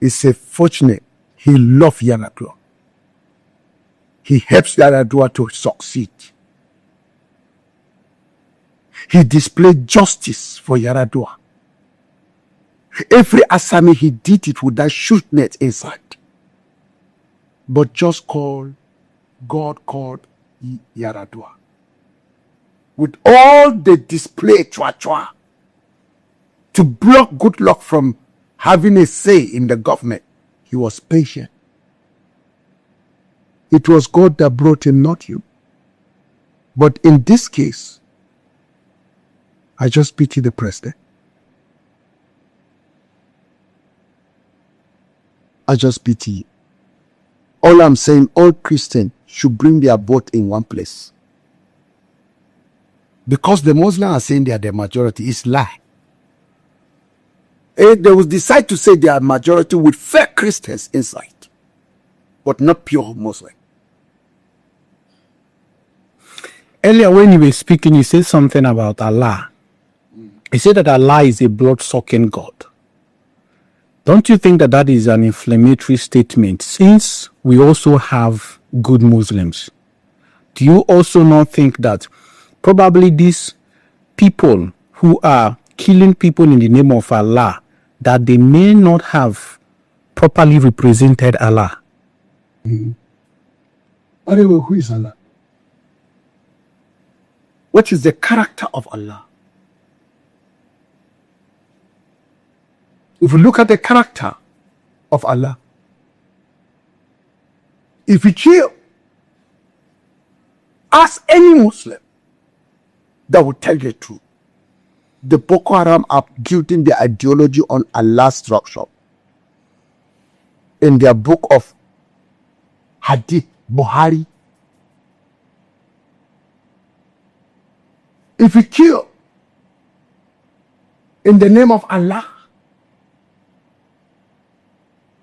is a fortunate. He loves Yaradua. He helps Yaradua to succeed. He displayed justice for Yaradua. Every assignment he did it with that shoot net inside. But just God called Yaradua. With all the display chua to block good luck from having a say in the government, he was patient. It was God that brought him, not you. But in this case, I just pity the president. I just pity you. All I'm saying, all Christians should bring their vote in one place. Because the Muslims are saying they are the majority, it's lie. They will decide to say they are majority with fake Christians inside, but not pure Muslim. Earlier when you were speaking, you said something about Allah. You said that Allah is a blood-sucking God. Don't you think that that is an inflammatory statement, since we also have good Muslims? Do you also not think that probably these people who are killing people in the name of Allah, that they may not have properly represented Allah? Who is Allah? What is the character of Allah? If you look at the character of Allah, if you kill, ask any Muslim that will tell you the truth. The Boko Haram are building their ideology on Allah's structure. In their book of Hadith, Buhari. If you kill in the name of Allah,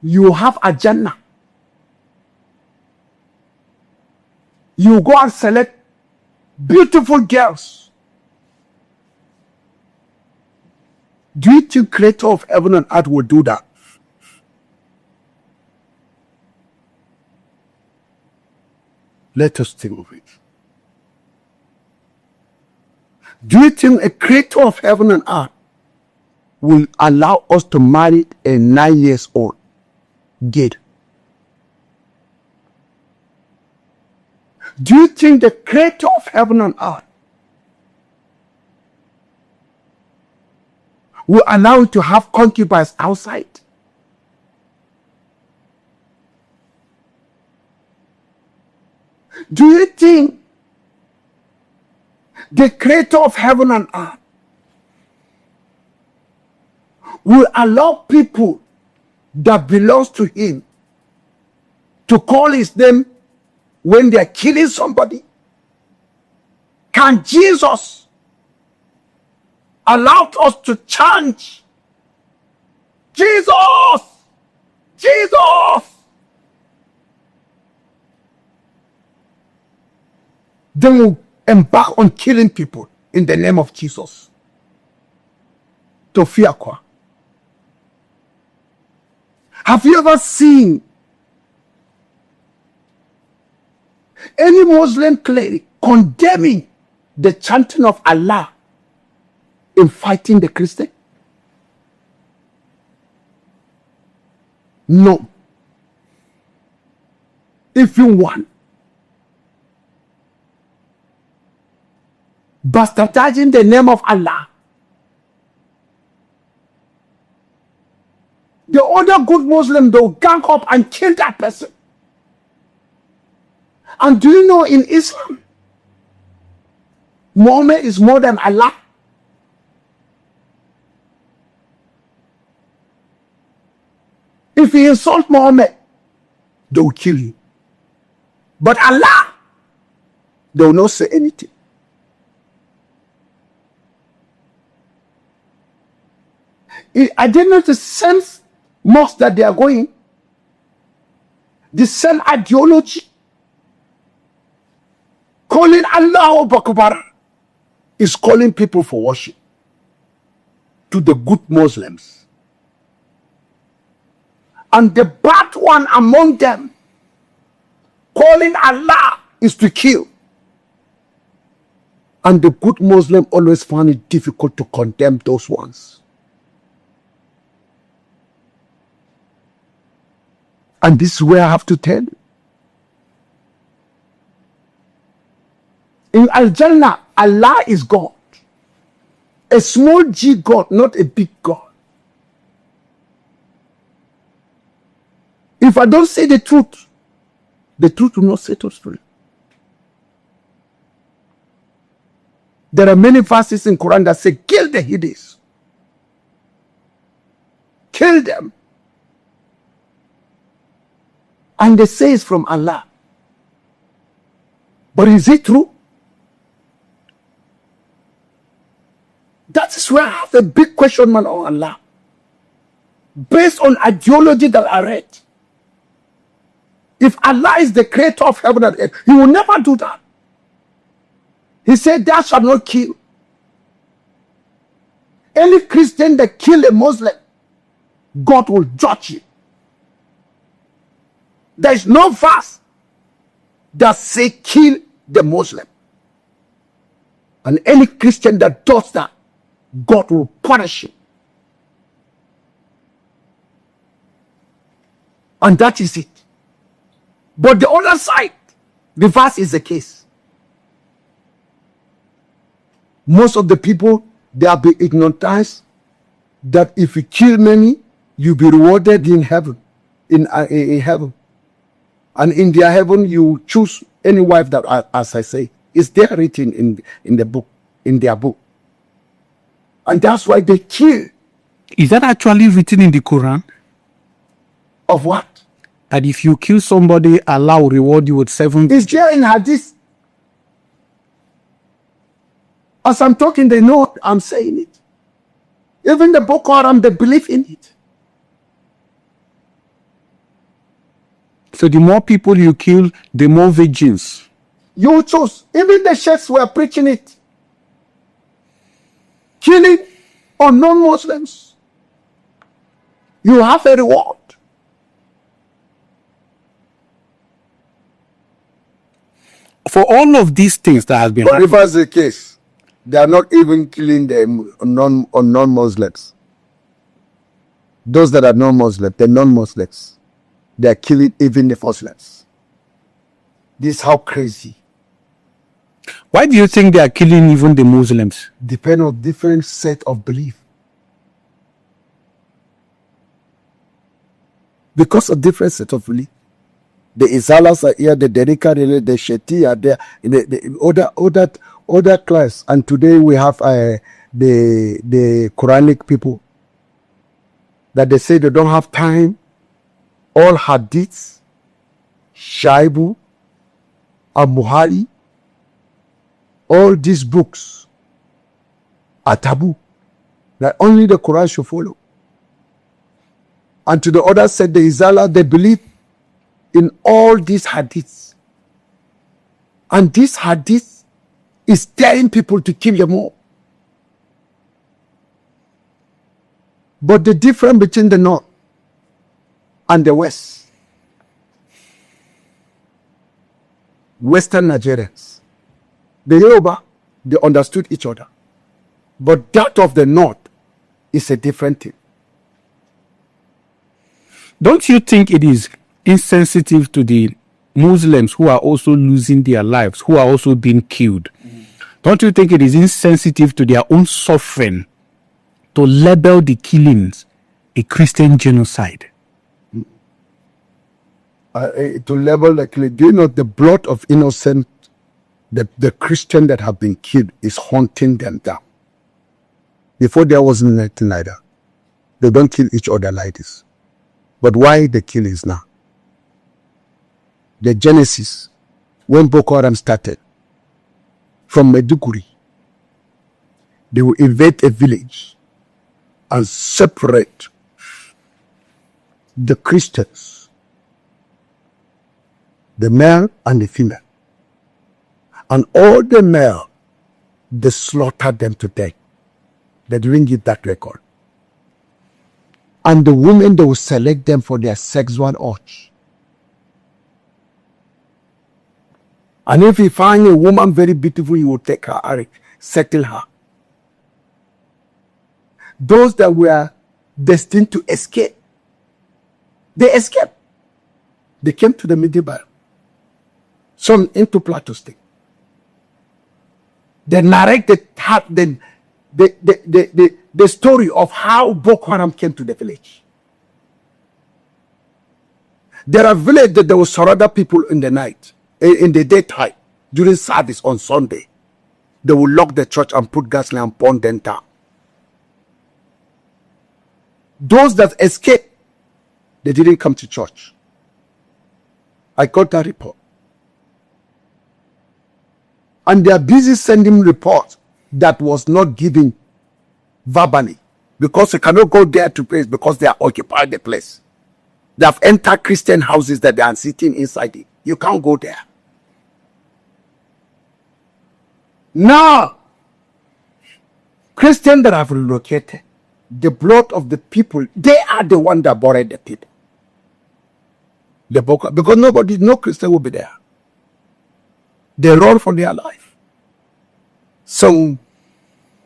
you have a Jannah. You go and select beautiful girls. Do you think Creator of heaven and earth will do that? Let us think of it. Do you think a Creator of heaven and earth will allow us to marry a 9-year-old kid? Do you think the Creator of heaven and earth will allow you to have concubines outside? Do you think the Creator of heaven and earth will allow people that belongs to him to call his name when they are killing somebody? Can Jesus allow us to chant, Jesus, Jesus? Then we'll embark on killing people in the name of Jesus. To fear quoi? Have you ever seen any Muslim cleric condemning the chanting of Allah in fighting the Christian? No. If you want, bastardizing the name of Allah. The other good Muslim, they'll gang up and kill that person. And do you know in Islam, Muhammad is more than Allah? If you insult Muhammad, they'll kill you. But Allah, they will not say anything. I did not the same mosque that they are going, the same ideology, calling Allah Akbar, is calling people for worship to the good Muslims. And the bad one among them, calling Allah, is to kill. And the good Muslim always find it difficult to condemn those ones. And this is where I have to tell you. In Al-Jannah, Allah is God. A small g God, not a big God. If I don't say the truth will not set us free. There are many verses in Quran that say, kill the Hidis. Kill them. And they say it's from Allah. But is it true? That is where I have a big question mark on Allah. Based on ideology that I read. If Allah is the creator of heaven and earth, He will never do that. He said, thou shalt not kill. Any Christian that kill a Muslim, God will judge you. There is no verse that say kill the Muslim. And any Christian that does that, God will punish him. And that is it. But the other side, the verse is the case. Most of the people, they have been hypnotized that if you kill many, you'll be rewarded in heaven. In heaven. And in their heaven, you choose any wife that, as I say, is there written in the book, in their book. And that's why they kill. Is that actually written in the Quran? Of what? That if you kill somebody, Allah will reward you with 7. It's there in Hadith. As I'm talking, they know I'm saying it. Even the Boko Haram, they believe in it. So the more people you kill, the more virgins. You choose. Even the sheikhs were preaching it. Killing on non-Muslims. You have a reward. For all of these things that has been But if that's the case, they are not even killing them non-Muslims. Those that are non-Muslims, the non-Muslims, they are killing even the Muslims. This is how crazy. Why do you think they are killing even the Muslims? Depend on different set of belief. Because of different set of belief. The Izalas are here, the Derika, the Sheti are there, the other class. And today we have the Quranic people that they say they don't have time. All hadiths, Shaibu, and Buhari, all these books are taboo. That only the Quran should follow. And to the other side, the Izala, they believe in all these hadiths. And this hadith is telling people to kill them all. But the difference between the North and the West, Western Nigerians, the Yoruba, they understood each other. But that of the North is a different thing. Don't you think it is insensitive to the Muslims who are also losing their lives, who are also being killed, Don't you think it is insensitive to their own suffering to label the killings a Christian genocide? To level like, do you know the blood of innocent, the Christian that have been killed is haunting them down. Before there wasn't anything like that. They don't kill each other like this. But why the kill is now? The genesis, when Boko Haram started, from Maiduguri, they will invade a village and separate the Christians, the male and the female. And all the male, they slaughter them to death. They didn't give that record. And the women, they will select them for their sexual urge. And if you find a woman very beautiful, you will take her and settle her. Those that were destined to escape, they escaped. They came to the Middle Belt. Some into Plateau State. They narrate the story of how Boko Haram came to the village. There are villages that there will surrender people in the night, in the daytime, during service on Sunday. They will lock the church and put gasoline and burn them down. Those that escaped, they didn't come to church. I got that report. And they are busy sending reports that was not given verbally, because they cannot go there to pray because they are occupying the place. They have entered Christian houses that they are sitting inside it. You can't go there. Now, Christians that have relocated, the blood of the people, they are the one that buried the people. Because no Christian will be there. They run for their life. Some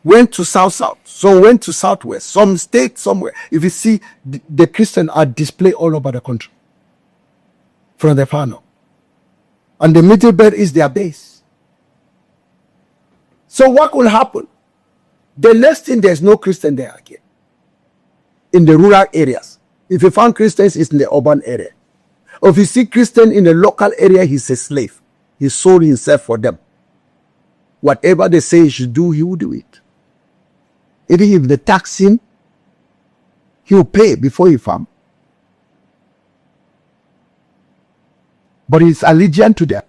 went to south, some went to southwest, some stayed somewhere. If you see, the Christians are displayed all over the country from the far north. And the Middle Belt is their base. So what will happen? The next thing, there's no Christian there again. In the rural areas. If you find Christians, it's in the urban area. Or if you see Christian in the local area, he's a slave. He sold himself for them. Whatever they say he should do, he will do it. Even if they tax him, he will pay before he farm. But he's allegiant to them.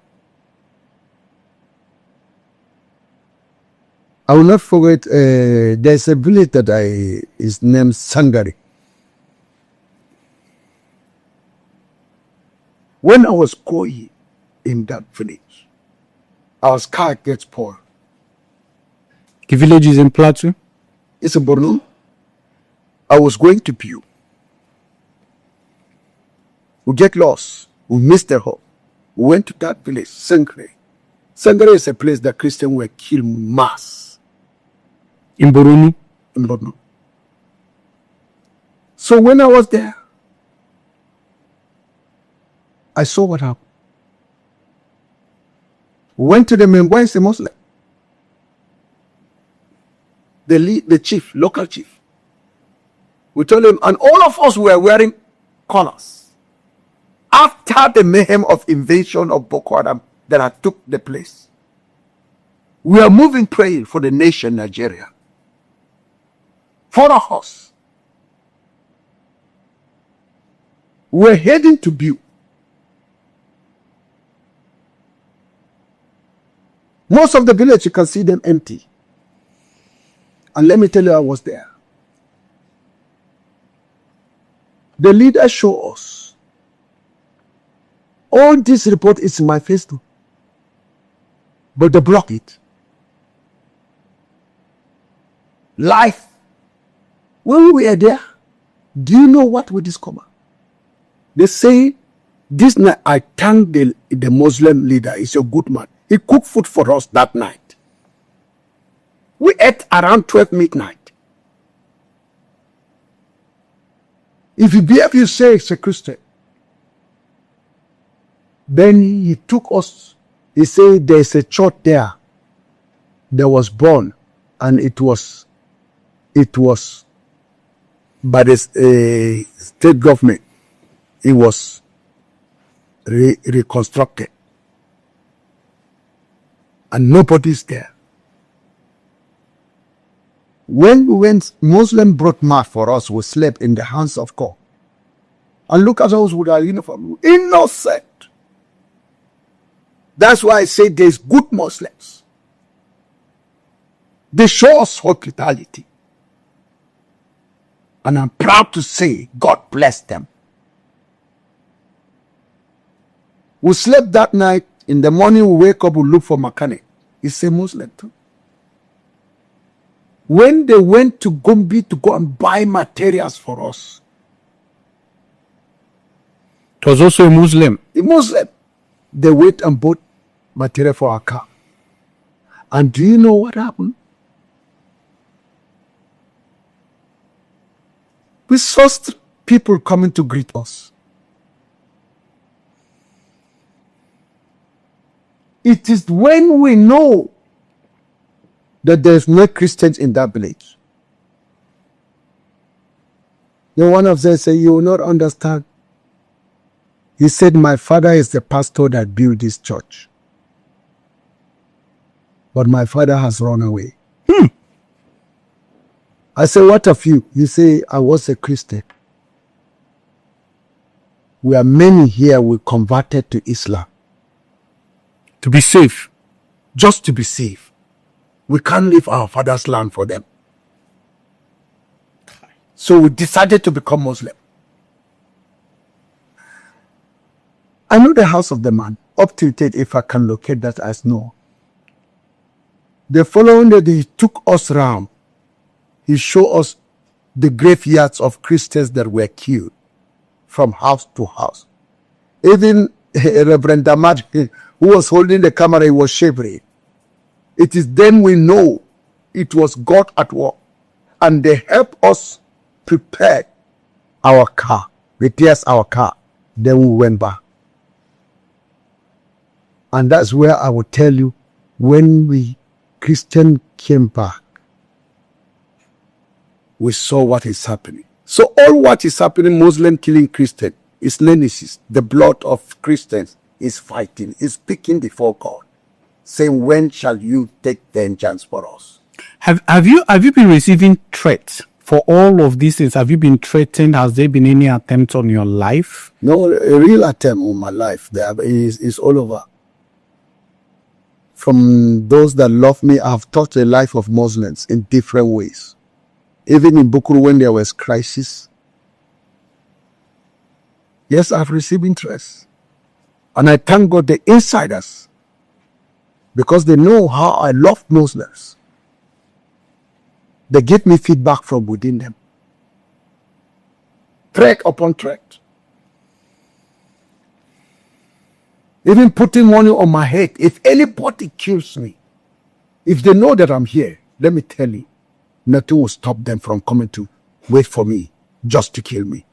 I will not forget, there's a village that is named Sangari. When I was going in that village, our car gets spoiled. The village is in Plateau? It's in Borno. I was going to Pew. We get lost. We missed the home. We went to that village, Sangare. Sangare is a place that Christians were killed mass. In Borno? In Borno. So when I was there, I saw what happened. We went to the man, why is a Muslim? The chief, local chief. We told him, and all of us were wearing collars. After the mayhem of invasion of Boko Haram that had took the place, we are moving praying for the nation Nigeria. For a horse. We're heading to Butte. Most of the village, you can see them empty. And let me tell you, I was there. The leader showed us. All this report is in my Facebook. But they block it. Life. When we were there, do you know what we discovered? They say, this night, I thank the Muslim leader. He's a good man. He cooked food for us that night. We ate around 12 midnight. If you behave, you say it's a Christian. Then he took us. He said there's a church there. there was born, and it was by the state government. It was reconstructed, and nobody's there. When Muslim brought mass for us, we slept in the hands of God. And look at us with our uniform, innocent. That's why I say there's good Muslims. They show us hospitality. And I'm proud to say God bless them. We slept that night. In the morning we wake up, we look for mechanic. He's a Muslim too. When they went to Gombe to go and buy materials for us, It was also a Muslim. a Muslim, they went and bought material for our car. And do you know what happened? We saw people coming to greet us. It is when we know that there's no Christians in that village. Then one of them said, "You will not understand." He said, "My father is the pastor that built this church. But my father has run away." I said, "What of you?" You say, "I was a Christian. We are many here, we converted to Islam. To be safe. Just to be safe. We can't leave our father's land for them. So we decided to become Muslim." I know the house of the man. Up to date, if I can locate that, I know. The following day, he took us round. He showed us the graveyards of Christians that were killed from house to house. Even Reverend Dachomo, who was holding the camera, he was shivering. It is then we know it was God at work. And they helped us prepare our car, repairs our car. Then we went back. And that's where I will tell you, when we Christian came back, we saw what is happening. So all what is happening, Muslim killing Christian, is nemesis. The blood of Christians is fighting, is speaking before God, saying, "When shall you take vengeance for us?" Have you been receiving threats for all of these things? Have you been threatened? Has there been any attempt on your life? No, a real attempt on my life. There is all over. From those that love me, I have taught the life of Muslims in different ways. Even in Bukuru, when there was crisis, yes, I've received interest. And I thank God the insiders, because they know how I love Muslims. They give me feedback from within them. Threat upon threat. Even putting money on my head. If anybody kills me, if they know that I'm here, let me tell you, nothing will stop them from coming to wait for me just to kill me.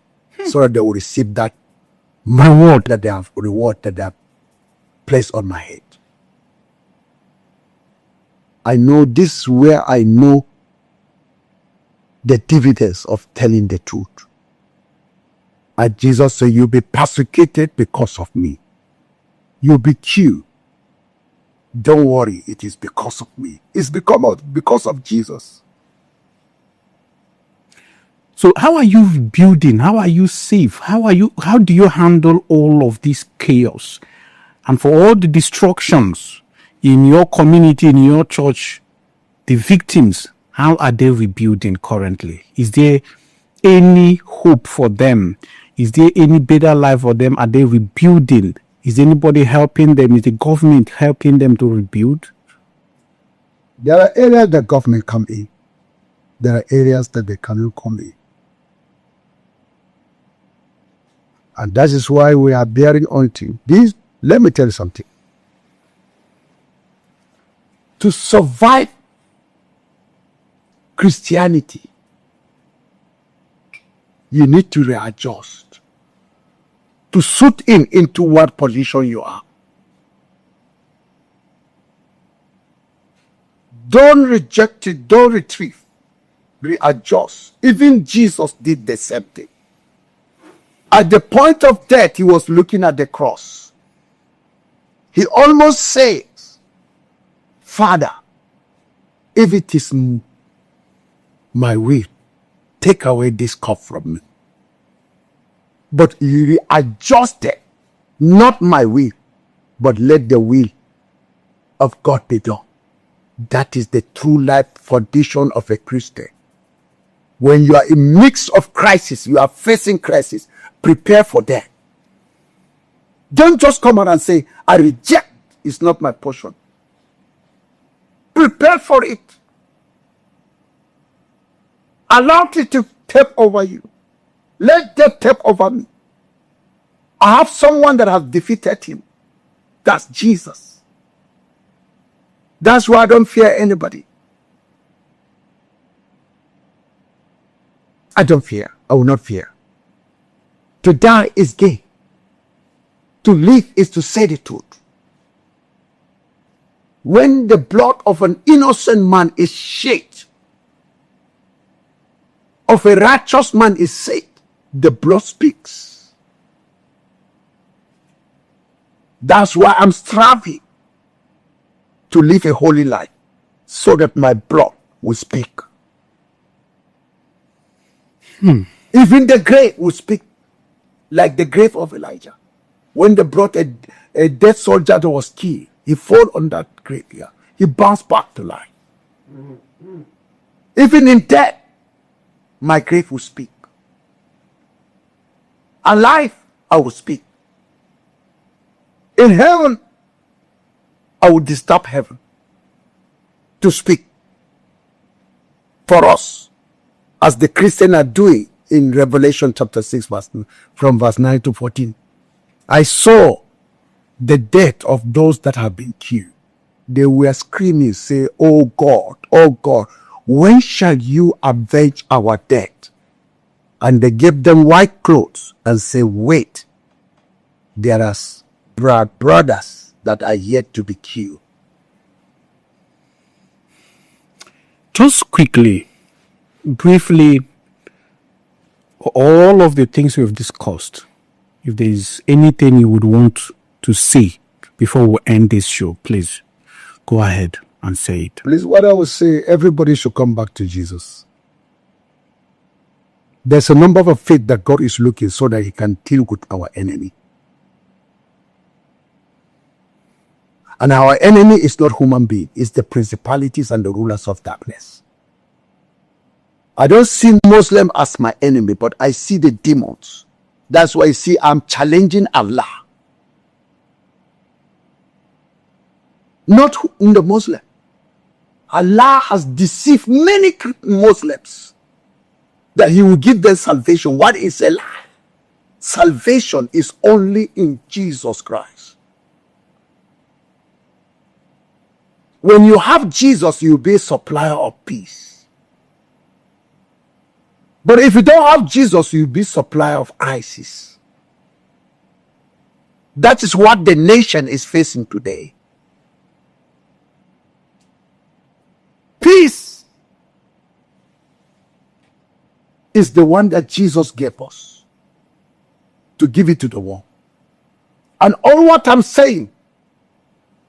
So that they will receive that reward that they have placed on my head. I know this is where I know the dividends of telling the truth. And Jesus said, "You'll be persecuted because of me. You'll be killed. Don't worry, it is because of me." It's because of Jesus. So how are you building? How are you safe? How do you handle all of this chaos? And for all the destructions in your community, in your church, the victims, how are they rebuilding currently? Is there any hope for them? Is there any better life for them? Are they rebuilding? Is anybody helping them? Is the government helping them to rebuild? There are areas that government come in. There are areas that they cannot come in. And that is why we are bearing on to this. Let me tell you something. To survive Christianity, you need to readjust to suit into what position you are. Don't reject it. Don't retrieve. Readjust. Even Jesus did the same thing. At the point of death, he was looking at the cross. He almost says, Father, if it is my will, take away this cup from me. But he readjusted, not my will, but let the will of God be done. That is the true life foundation of a Christian. When you are in mix of crisis, you are facing crisis, prepare for that. Don't just come out and say, I reject, it's not my portion. Prepare for it. Allow it to take over you. Let death take over me. I have someone that has defeated him. That's Jesus. That's why I don't fear anybody. I don't fear. I will not fear. To die is gain. To live is to say the truth. When the blood of an innocent man is shed, of a righteous man is saved, the blood speaks. That's why I'm striving to live a holy life, so that my blood will speak. Even the grave will speak, like the grave of Elijah. When they brought a dead soldier that was killed, he fell on that grave here. He bounced back to life. Even in death, my grave will speak. Alive, I will speak. In heaven, I will disturb heaven to speak for us, as the Christians are doing in Revelation chapter 6, from verse 9 to 14. I saw the death of those that have been killed. They were screaming, say, oh God, when shall you avenge our death? And they gave them white clothes and say, wait, there are brothers that are yet to be killed. Just quickly, briefly, all of the things we've discussed, if there is anything you would want to say before we end this show, please go ahead and say it. Please, what I would say, everybody should come back to Jesus. There's a number of faith that God is looking so that he can deal with our enemy. And our enemy is not human being, it's the principalities and the rulers of darkness. I don't see Muslim as my enemy, but I see the demons. That's why I see I'm challenging Allah. Not the Muslim. Allah has deceived many Muslims that he will give them salvation. What is a lie? Salvation is only in Jesus Christ. When you have Jesus, you'll be a supplier of peace. But if you don't have Jesus, you'll be supplier of ISIS. That is what the nation is facing today. Peace is the one that Jesus gave us to give it to the world. And all what I'm saying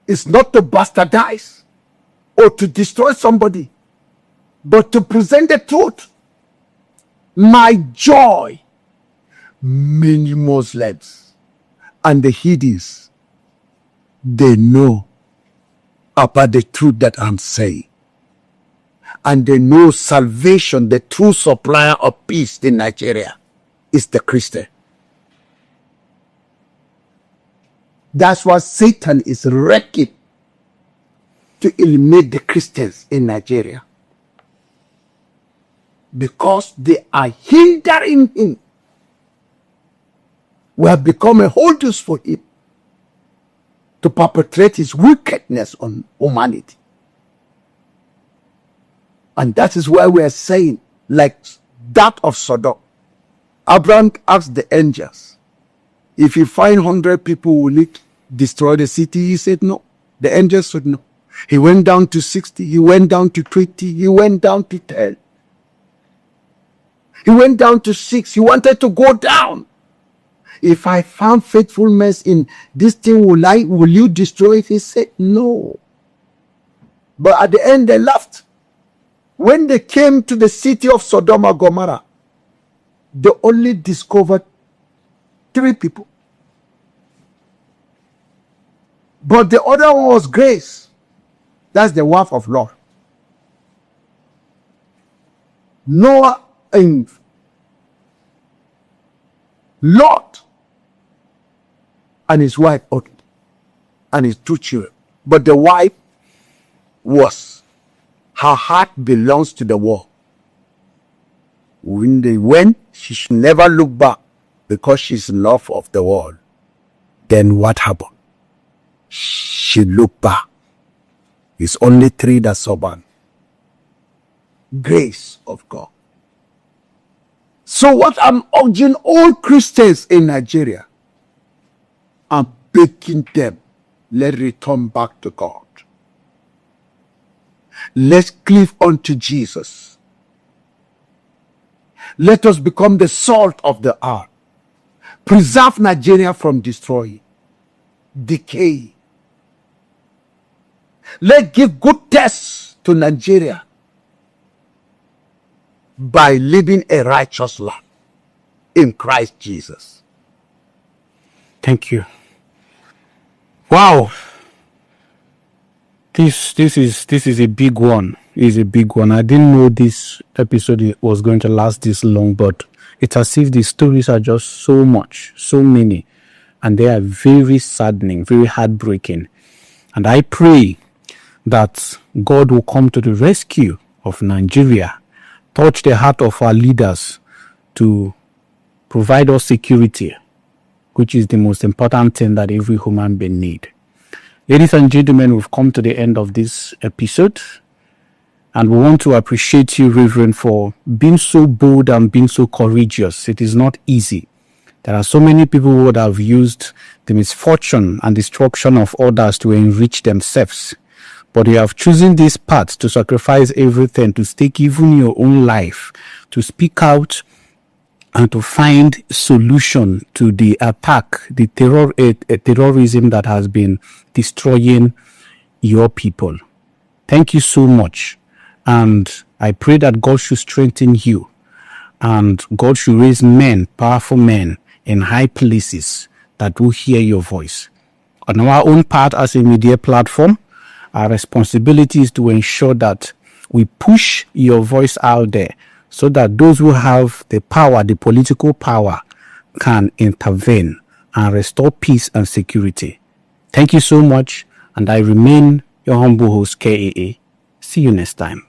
is not to bastardize or to destroy somebody, but to present the truth. My joy, many Muslims and the heathens, they know about the truth that I'm saying. And they know salvation, the true supplier of peace in Nigeria, is the Christian. That's why Satan is wrecking to eliminate the Christians in Nigeria. Because they are hindering him. We have become a holders for him to perpetrate his wickedness on humanity. And that is why we are saying, like that of Sodom, Abraham asked the angels, if you find 100 people, will it destroy the city? He said no. The angels said no. He went down to 60. He went down to 20. He went down to 10. He went down to 6. He wanted to go down. If I found faithfulness in this thing, will you destroy it? He said, no. But at the end, they left. When they came to the city of Sodom and Gomorrah, they only discovered 3 people. But the other one was Grace. That's the wife of Lot. Noah and Lot and his wife and his 2 children. But the wife her heart belongs to the world. When they went, she should never look back because she's in love of the world. Then what happened? She looked back. It's only 3 that survived. Grace of God. So what I'm urging all Christians in Nigeria, I'm begging them, let's return back to God. Let's cleave unto Jesus. Let us become the salt of the earth. Preserve Nigeria from destroying, decay. Let's give good tests to Nigeria by living a righteous life in Christ Jesus. Thank you. Wow. This is a big one. It's a big one. I didn't know this episode was going to last this long, but it's as if the stories are just so much, so many, and they are very saddening, very heartbreaking. And I pray that God will come to the rescue of Nigeria, touch the heart of our leaders to provide us security, which is the most important thing that every human being needs. Ladies and gentlemen, we've come to the end of this episode, and we want to appreciate you, Reverend, for being so bold and being so courageous. It is not easy. There are so many people who would have used the misfortune and destruction of others to enrich themselves. But you have chosen this path to sacrifice everything, to stake even your own life, to speak out and to find solution to the attack, the terrorism that has been destroying your people. Thank you so much. And I pray that God should strengthen you and God should raise men, powerful men in high places that will hear your voice. On our own part as a media platform, our responsibility is to ensure that we push your voice out there so that those who have the power, the political power, can intervene and restore peace and security. Thank you so much, and I remain your humble host, KAA. See you next time.